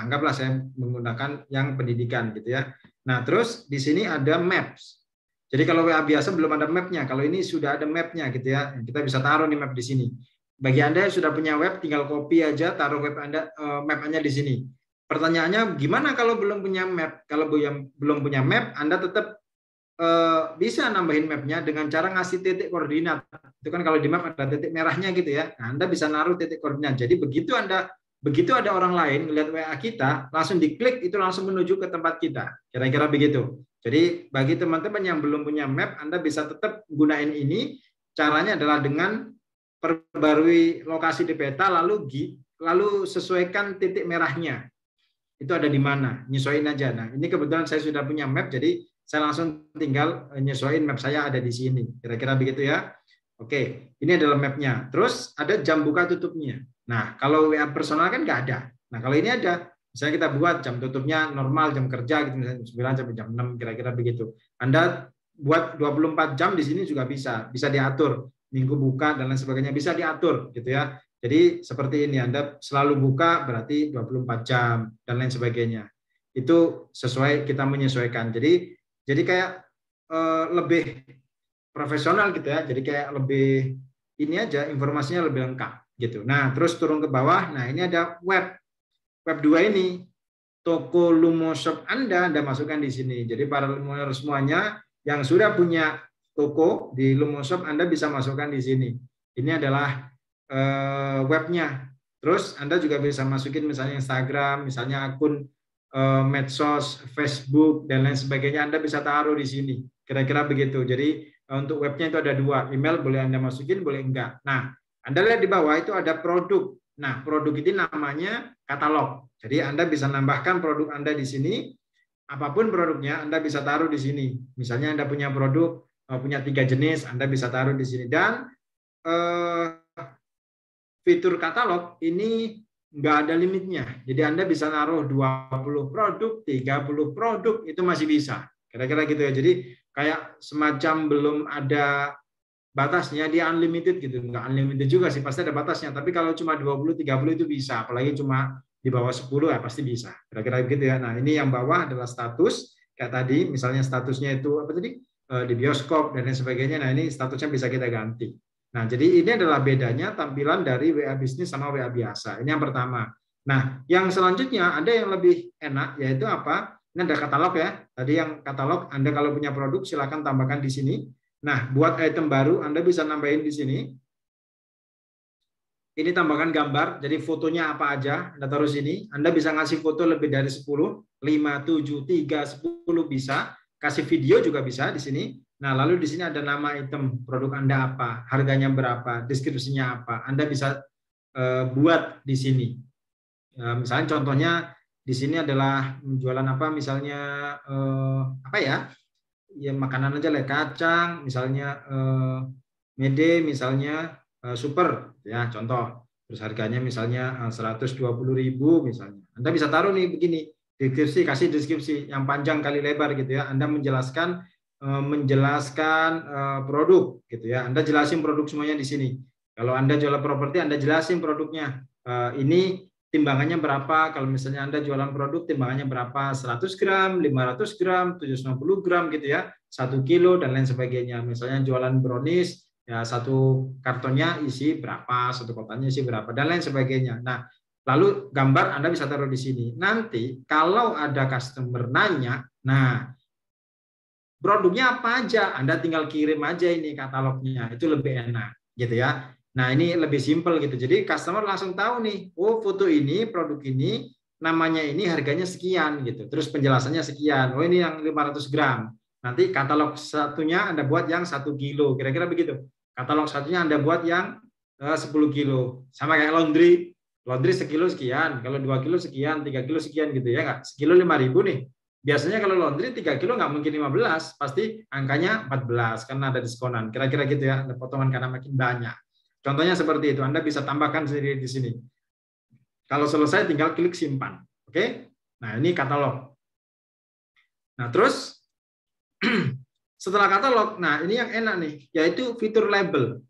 anggaplah saya menggunakan yang pendidikan gitu ya. Nah, terus di sini ada maps. Jadi kalau WA biasa belum ada mapnya, kalau ini sudah ada mapnya gitu ya. Kita bisa taruh nih map di sini. Bagi Anda yang sudah punya web, tinggal copy aja, taruh web Anda, map-nya di sini. Pertanyaannya, gimana kalau belum punya map? Kalau belum punya map, Anda tetap bisa nambahin mapnya dengan cara ngasih titik koordinat. Itu kan kalau di map ada titik merahnya gitu ya. Nah, Anda bisa naruh titik koordinat. Jadi begitu ada orang lain melihat WA kita, langsung diklik itu langsung menuju ke tempat kita. Kira-kira begitu. Jadi bagi teman-teman yang belum punya map, Anda bisa tetap gunain ini. Caranya adalah dengan perbarui lokasi di peta, lalu sesuaikan titik merahnya. Itu ada di mana, nyesuaiin aja. Nah, ini kebetulan saya sudah punya map, jadi saya langsung tinggal nyesuaiin map saya ada di sini. Kira-kira begitu ya. Oke, ini adalah mapnya. Terus ada jam buka tutupnya. Nah, kalau WA personal kan nggak ada. Nah, kalau ini ada. Misalnya kita buat jam tutupnya normal, jam kerja, gitu, misalnya 9 sampai jam 6, kira-kira begitu. Anda buat 24 jam di sini juga bisa diatur. Minggu buka dan lain sebagainya bisa diatur gitu ya. Jadi seperti ini, Anda selalu buka berarti 24 jam dan lain sebagainya. Itu sesuai, kita menyesuaikan. Jadi kayak lebih profesional gitu ya. Jadi kayak lebih ini aja, informasinya lebih lengkap gitu. Nah, terus turun ke bawah. Nah, ini ada web 2 ini. Toko Lumoshop Anda masukkan di sini. Jadi para Lumoner semuanya yang sudah punya toko di Lumoshop, Anda bisa masukkan di sini. Ini adalah webnya. Terus Anda juga bisa masukin misalnya Instagram, misalnya akun medsos, Facebook dan lain sebagainya. Anda bisa taruh di sini. Kira-kira begitu. Jadi untuk webnya itu ada 2. Email boleh Anda masukin, boleh enggak. Nah, Anda lihat di bawah itu ada produk. Nah, produk ini namanya katalog. Jadi Anda bisa nambahkan produk Anda di sini. Apapun produknya, Anda bisa taruh di sini. Misalnya Anda punya produk, punya 3 jenis, Anda bisa taruh di sini. Dan fitur katalog ini nggak ada limitnya. Jadi Anda bisa naruh 20 produk, 30 produk, itu masih bisa. Kira-kira gitu ya. Jadi kayak semacam belum ada batasnya, dia unlimited gitu. Nggak unlimited juga sih, pasti ada batasnya. Tapi kalau cuma 20, 30 itu bisa. Apalagi cuma di bawah 10 ya pasti bisa. Kira-kira begitu ya. Nah, ini yang bawah adalah status. Kayak tadi, misalnya statusnya itu apa tadi? Di bioskop dan lain sebagainya. Nah, ini statusnya bisa kita ganti. Nah, jadi ini adalah bedanya tampilan dari WA bisnis sama WA biasa. Ini yang pertama. Nah, yang selanjutnya ada yang lebih enak, yaitu apa? Ini ada katalog ya. Tadi yang katalog, Anda kalau punya produk silakan tambahkan di sini. Nah, buat item baru Anda bisa nambahin di sini. Ini tambahkan gambar, jadi fotonya apa aja Anda taruh sini. Anda bisa ngasih foto lebih dari 10, 5, 7, 3, 10 bisa. Kasih video juga bisa di sini. Nah, lalu di sini ada nama item produk Anda apa, harganya berapa, deskripsinya apa. Anda bisa buat di sini. Misalnya contohnya di sini adalah jualan apa, misalnya apa ya? Ya makanan aja lah, kacang, misalnya mede, misalnya super ya, contoh. Terus harganya misalnya 120.000 misalnya. Anda bisa taruh nih begini, deskripsi, kasih deskripsi yang panjang kali lebar gitu ya. Anda menjelaskan produk gitu ya. Anda jelasin produk semuanya di sini. Kalau Anda jual properti, Anda jelasin produknya. Ini timbangannya berapa, kalau misalnya Anda jualan produk timbangannya berapa, 100 gram, 500 gram, 750 gram gitu ya, 1 kilo dan lain sebagainya. Misalnya jualan brownies, ya satu kartonnya isi berapa, satu kotaknya isi berapa dan lain sebagainya. Nah, lalu gambar Anda bisa taruh di sini. Nanti kalau ada customer nanya, nah produknya apa aja, Anda tinggal kirim aja ini katalognya, itu lebih enak gitu ya. Nah, ini lebih simpel gitu. Jadi customer langsung tahu nih, oh foto ini, produk ini, namanya ini, harganya sekian gitu. Terus penjelasannya sekian. Oh ini yang 500 gram. Nanti katalog satunya Anda buat yang 1 kilo. Kira-kira begitu. Katalog satunya Anda buat yang 10 kilo. Sama kayak laundry. Laundry sekilo sekian. Kalau 2 kilo sekian, 3 kilo sekian gitu ya nggak? Sekilo 5.000 nih. Biasanya kalau laundry 3 kilo nggak mungkin 15. Pasti angkanya 14 karena ada diskonan. Kira-kira gitu ya. Ada potongan karena makin banyak. Contohnya seperti itu, Anda bisa tambahkan sendiri di sini. Kalau selesai tinggal klik simpan. Oke? Nah, ini katalog. Nah, terus setelah katalog, nah ini yang enak nih, yaitu fitur label.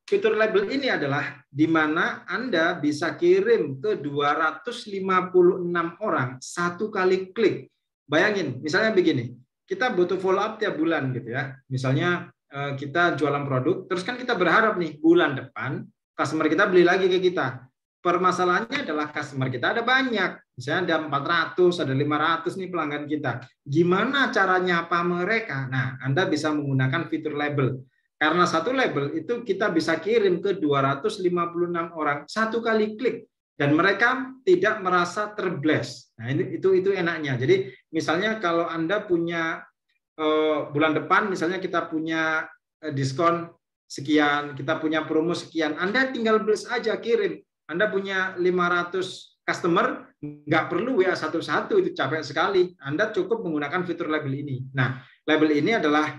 Fitur label ini adalah di mana Anda bisa kirim ke 256 orang satu kali klik. Bayangin, misalnya begini, kita butuh follow up tiap bulan gitu ya. Misalnya kita jualan produk, terus kan kita berharap nih bulan depan customer kita beli lagi ke kita. Permasalahannya adalah customer kita ada banyak. Misalnya ada 400, ada 500 nih pelanggan kita. Gimana caranya apa mereka? Nah, Anda bisa menggunakan fitur label. Karena satu label itu kita bisa kirim ke 256 orang satu kali klik. Dan mereka tidak merasa terbless. Nah, itu enaknya. Jadi misalnya kalau Anda punya bulan depan, misalnya kita punya diskon sekian, kita punya promo sekian, Anda tinggal bless aja kirim. Anda punya 500 customer, nggak perlu WA satu-satu, itu capek sekali. Anda cukup menggunakan fitur label ini. Nah, label ini adalah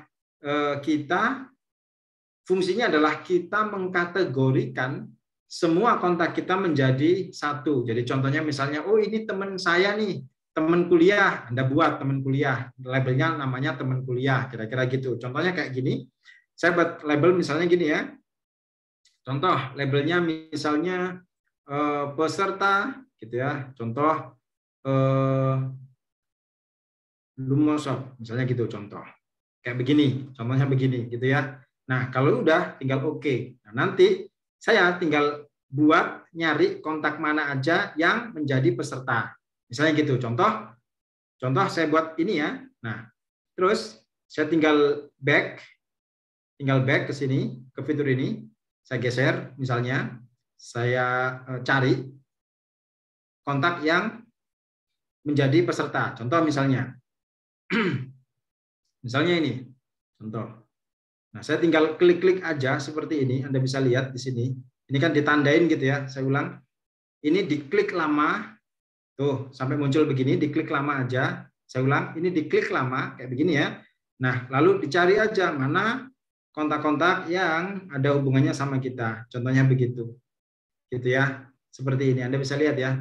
fungsinya adalah kita mengkategorikan semua kontak kita menjadi satu. Jadi contohnya misalnya, oh ini teman saya nih, teman kuliah, Anda buat teman kuliah, labelnya namanya teman kuliah, kira-kira gitu. Contohnya kayak gini, saya buat label misalnya gini ya. Contoh labelnya misalnya peserta gitu ya, contoh Lumoshop misalnya gitu, contoh kayak begini, contohnya begini gitu ya. Nah kalau udah tinggal oke. Nah, nanti saya tinggal buat nyari kontak mana aja yang menjadi peserta, misalnya gitu. Contoh saya buat ini ya. Nah terus saya tinggal back ke sini, ke fitur ini, saya geser misalnya. Saya cari kontak yang menjadi peserta. Contoh misalnya, misalnya ini, contoh. Nah, saya tinggal klik-klik aja seperti ini. Anda bisa lihat di sini. Ini kan ditandain gitu ya. Saya ulang. Ini diklik lama, tuh sampai muncul begini. Diklik lama aja. Saya ulang. Ini diklik lama kayak begini ya. Nah, lalu dicari aja mana kontak-kontak yang ada hubungannya sama kita. Contohnya begitu. Gitu ya, seperti ini Anda bisa lihat ya.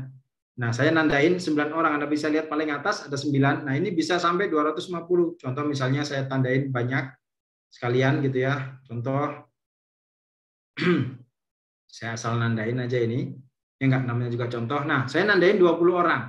Nah saya nandain 9 orang, Anda bisa lihat paling atas ada 9. Nah ini bisa sampai 250. Contoh misalnya saya tandain banyak sekalian gitu ya. Contoh saya asal nandain aja ini, ya enggak, namanya juga contoh. Nah saya nandain 20 orang,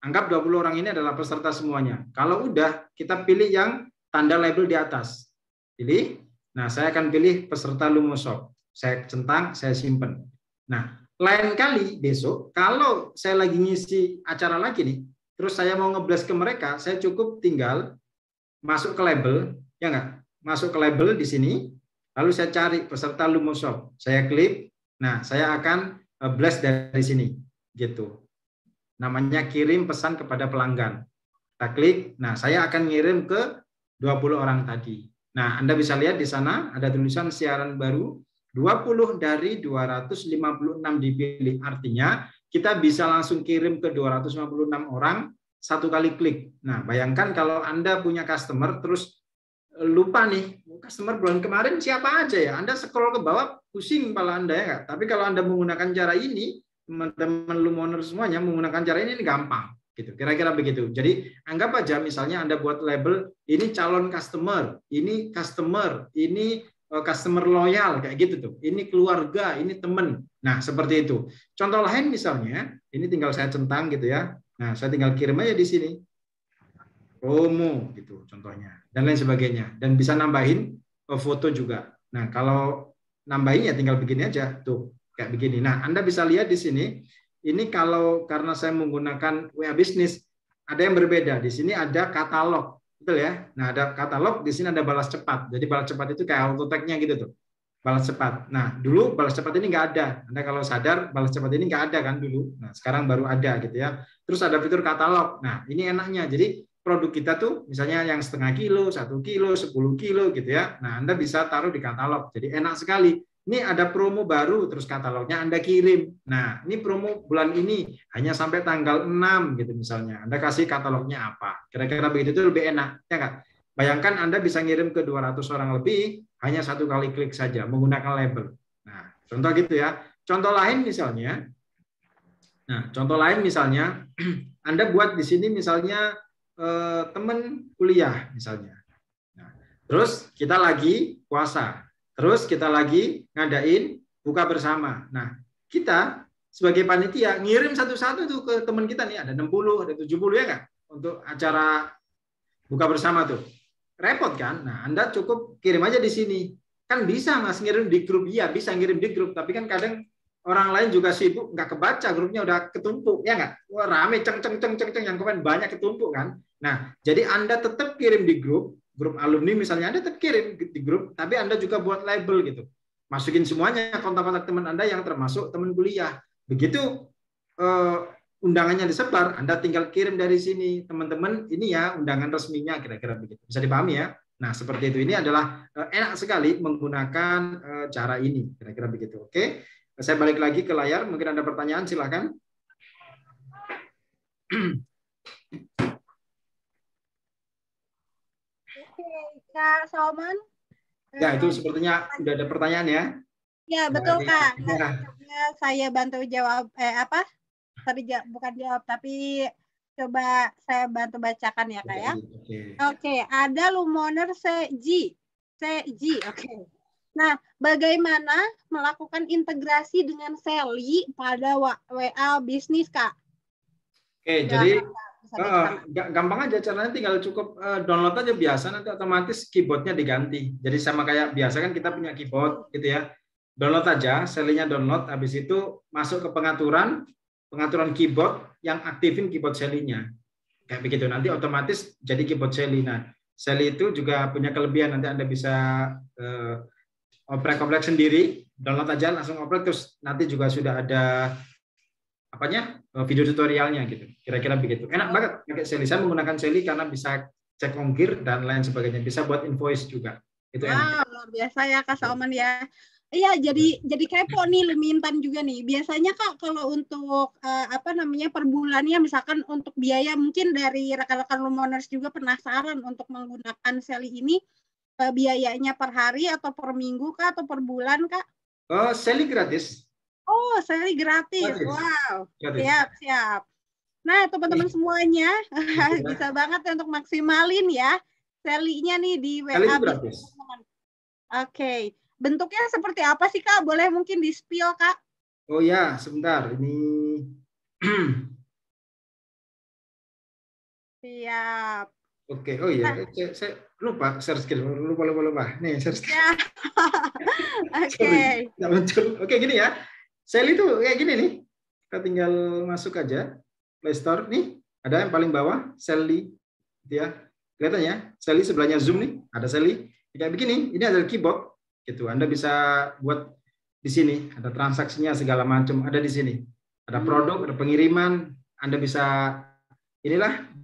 anggap 20 orang ini adalah peserta semuanya. Kalau udah, kita pilih yang tanda label di atas, pilih. Nah saya akan pilih peserta Lumoshop, saya centang, saya simpen. Nah, lain kali besok, kalau saya lagi ngisi acara lagi nih, terus saya mau nge-blast ke mereka, saya cukup tinggal masuk ke label, ya nggak? Masuk ke label di sini, lalu saya cari peserta Lumoshop, saya klik, nah saya akan blast dari sini, gitu. Namanya kirim pesan kepada pelanggan. Kita klik, nah saya akan ngirim ke 20 orang tadi. Nah, Anda bisa lihat di sana ada tulisan siaran baru. 20 dari 256 dipilih. Artinya kita bisa langsung kirim ke 256 orang satu kali klik. Nah, bayangkan kalau Anda punya customer terus lupa nih, customer bulan kemarin siapa aja ya? Anda scroll ke bawah, pusing kepala Anda ya nggak? Tapi kalau Anda menggunakan cara ini, teman-teman Lumoner semuanya menggunakan cara ini gampang. Gitu. Kira-kira begitu. Jadi anggap aja misalnya Anda buat label, ini calon customer, ini customer loyal kayak gitu tuh. Ini keluarga, ini teman. Nah, seperti itu. Contoh lain misalnya, ini tinggal saya centang gitu ya. Nah, saya tinggal kirim aja di sini. Promo gitu contohnya dan lain sebagainya. Dan bisa nambahin foto juga. Nah, kalau nambahin ya tinggal begini aja tuh, kayak begini. Nah, Anda bisa lihat di sini. Ini kalau karena saya menggunakan WA Business ada yang berbeda. Di sini ada katalog. Betul ya. Nah, ada katalog, di sini ada balas cepat. Jadi balas cepat itu kayak auto tag-nya gitu tuh. Balas cepat. Nah, dulu balas cepat ini nggak ada. Anda kalau sadar, balas cepat ini nggak ada kan dulu. Nah, sekarang baru ada gitu ya. Terus ada fitur katalog. Nah, ini enaknya. Jadi produk kita tuh misalnya yang setengah kilo, 1 kilo, 10 kilo gitu ya. Nah, Anda bisa taruh di katalog. Jadi enak sekali. Ini ada promo baru, terus katalognya Anda kirim. Nah, ini promo bulan ini hanya sampai tanggal 6 gitu misalnya. Anda kasih katalognya apa. Kira-kira begitu itu lebih enak, ya kan? Bayangkan Anda bisa ngirim ke 200 orang lebih hanya satu kali klik saja menggunakan label. Nah, contoh gitu ya. Contoh lain misalnya Nah, contoh lain misalnya, Anda buat di sini misalnya teman kuliah misalnya. Nah, terus kita lagi puasa, terus kita lagi ngadain buka bersama. Nah, kita sebagai panitia ngirim satu-satu tuh ke teman kita nih, ada 60, ada 70 ya nggak? Untuk acara buka bersama tuh. Repot kan? Nah, Anda cukup kirim aja di sini. Kan bisa Mas ngirim di grup, iya bisa ngirim di grup, tapi kan kadang orang lain juga sibuk, nggak kebaca, grupnya udah ketumpuk, ya nggak? Wah, rame, ceng, yang kemarin banyak ketumpuk kan? Nah, jadi Anda tetap kirim di grup alumni misalnya, Anda tetap kirim di grup, tapi Anda juga buat label gitu. Masukin semuanya kontak-kontak teman Anda yang termasuk teman kuliah. Begitu undangannya disebar, Anda tinggal kirim dari sini, teman-teman, ini ya undangan resminya, kira-kira begitu. Bisa dipahami ya? Nah, seperti itu. Ini adalah enak sekali menggunakan cara ini, kira-kira begitu. Oke, saya balik lagi ke layar. Mungkin ada pertanyaan, silakan. Oke, Kak Salman. Ya, itu sepertinya sudah ada pertanyaan ya. Ya, betul Kak. Nah, coba saya bantu jawab, bukan jawab, tapi coba saya bantu bacakan ya Kak ya. Oke, ada Lumoner CG. Oke. Nah, bagaimana melakukan integrasi dengan Sally pada WA bisnis, Kak? Oke, jadi gampang aja caranya, tinggal cukup download aja biasa, nanti otomatis keyboardnya diganti. Jadi sama kayak biasa kan kita punya keyboard gitu ya. Download aja, Sally-nya download, habis itu masuk ke pengaturan keyboard yang aktifin keyboard Sally-nya. Kayak begitu, nanti otomatis jadi keyboard Sally. Nah, Sally itu juga punya kelebihan, nanti Anda bisa oprek sendiri, download aja langsung oprek, terus nanti juga sudah ada video tutorialnya gitu. Kira-kira begitu. Enak banget pakai Sally. Saya menggunakan Sally karena bisa cek ongkir dan lain sebagainya. Bisa buat invoice juga. Itu enak. Luar biasa ya Kak Salman ya. Iya, jadi kepo nih Lumintan juga nih. Biasanya Kak kalau untuk per bulannya, misalkan untuk biaya, mungkin dari rekan-rekan Lumoners juga penasaran untuk menggunakan Sally ini, biayanya per hari atau per minggu Kak atau per bulan Kak? Sally gratis. Oh, Sally gratis. Wow. Siap. Nah, teman-teman semuanya bisa banget untuk maksimalin ya Sally-nya nih di WA. Sally gratis. Oke. Bentuknya seperti apa sih Kak? Boleh mungkin di-spill Kak? Oh ya, sebentar. Ini siap. Oke, oh iya, saya lupa share screen, lupa. Nih, share screen. Ya. Oke. Nggak muncul. Oke, gini ya. Sally itu kayak gini nih. Kita tinggal masuk aja Play Store. Nih, ada yang paling bawah, Sally. Gitu ya. Kelihatan ya? Sally sebelahnya Zoom nih, ada Sally. Kayak begini, ini adalah keyboard. Gitu. Anda bisa buat di sini, ada transaksinya segala macam, ada di sini. Ada produk, ada pengiriman, Anda bisa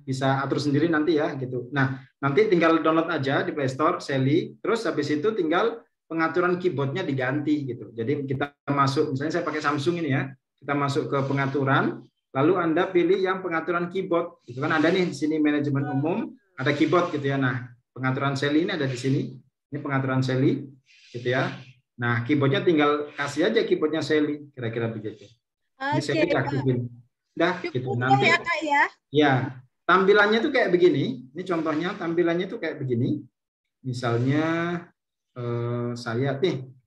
bisa atur sendiri nanti ya gitu. Nah, nanti tinggal download aja di Play Store Sally, terus habis itu tinggal pengaturan keyboardnya diganti gitu. Jadi kita masuk, misalnya saya pakai Samsung ini ya, kita masuk ke pengaturan, lalu Anda pilih yang pengaturan keyboard. Itu kan ada nih di sini manajemen umum, ada keyboard gitu ya. Nah, pengaturan Sally ini ada di sini. Ini pengaturan Sally gitu ya. Nah, keyboardnya tinggal kasih aja keyboardnya Sally, kira-kira begitu. Ini Sally aktifin. Udah gitu. Nanti ya Kak ya. Ya, tampilannya tuh kayak begini. Ini contohnya tampilannya tuh kayak begini. Misalnya saya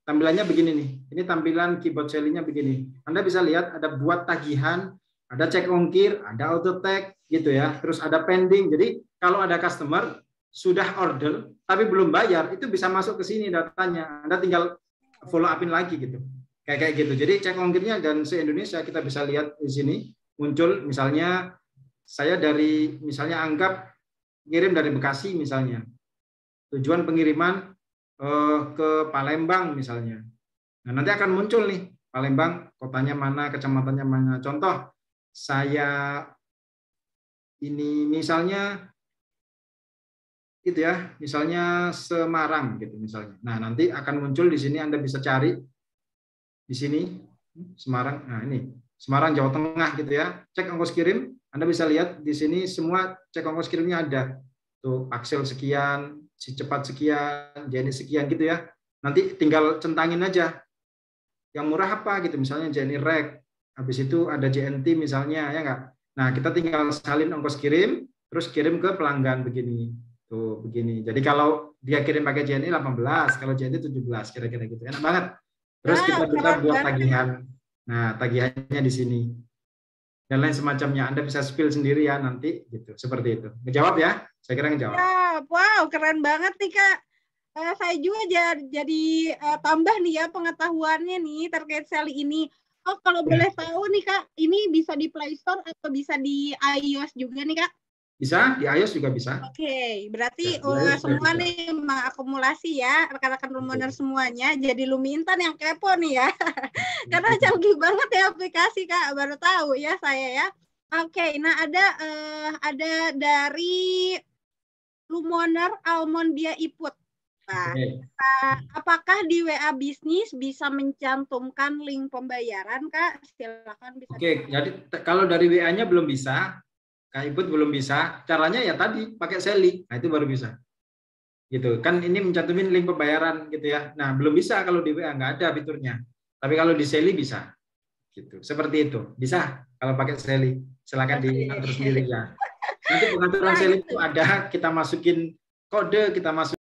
tampilannya begini nih. Ini tampilan keyboard Sally-nya begini. Anda bisa lihat ada buat tagihan, ada cek ongkir, ada auto tag gitu ya. Terus ada pending. Jadi kalau ada customer sudah order tapi belum bayar, itu bisa masuk ke sini datanya. Anda tinggal follow up-in lagi gitu. Kayak gitu. Jadi cek ongkirnya dan se-Indonesia kita bisa lihat di sini muncul, misalnya saya dari, misalnya anggap ngirim dari Bekasi misalnya. Tujuan pengiriman ke Palembang misalnya. Nah, nanti akan muncul nih Palembang, kotanya mana, kecamatannya mana. Contoh, saya ini misalnya gitu ya, misalnya Semarang gitu misalnya. Nah, nanti akan muncul di sini, Anda bisa cari di sini Semarang. Nah, ini Semarang Jawa Tengah gitu ya. Cek ongkos kirim, Anda bisa lihat di sini semua cek ongkos kirimnya ada. Tuh Axel sekian, si cepat sekian, Jenny sekian gitu ya. Nanti tinggal centangin aja. Yang murah apa gitu, misalnya Jenny Rek habis itu ada JNT misalnya, ya nggak? Nah, kita tinggal salin ongkos kirim, terus kirim ke pelanggan begini. Tuh, begini. Jadi kalau dia kirim pakai JNI 18, kalau JNT 17, kira-kira gitu. Enak banget. Terus kita bisa Keren buat banget. tagihan. Nah, tagihannya di sini. Dan lain semacamnya. Anda bisa spill sendiri ya nanti, gitu. Seperti itu. Ngejawab ya? Saya kira ngejawab. Ya, wow, keren banget nih Kak. Saya juga jadi tambah nih ya pengetahuannya nih terkait Sally ini. Oh, kalau boleh tahu nih Kak, ini bisa di Play Store atau bisa di iOS juga nih Kak? Bisa, di iOS juga bisa. Oke, berarti Ya, semua bisa. nih mengakumulasi ya, rekan-rekan Lumoner semuanya jadi Lumintan yang kepo nih ya. Karena canggih banget ya aplikasi Kak, baru tahu ya saya ya. Oke, nah ada dari Lumoner Almondia Iput. Nah, apakah di WA bisnis bisa mencantumkan link pembayaran, Kak? Silakan bisa. Oke, jadi kalau dari WA-nya belum bisa, Kak Ibut belum bisa. Caranya ya tadi pakai Sally. Nah, itu baru bisa. Gitu. Kan ini mencantumin link pembayaran gitu ya. Nah, belum bisa kalau di WA, nggak ada fiturnya. Tapi kalau di Sally bisa. Gitu. Seperti itu. Bisa kalau pakai Sally. Silakan diatur sendiri ya. Nanti pengaturan Sally itu ada, kita masukin kode, kita masukin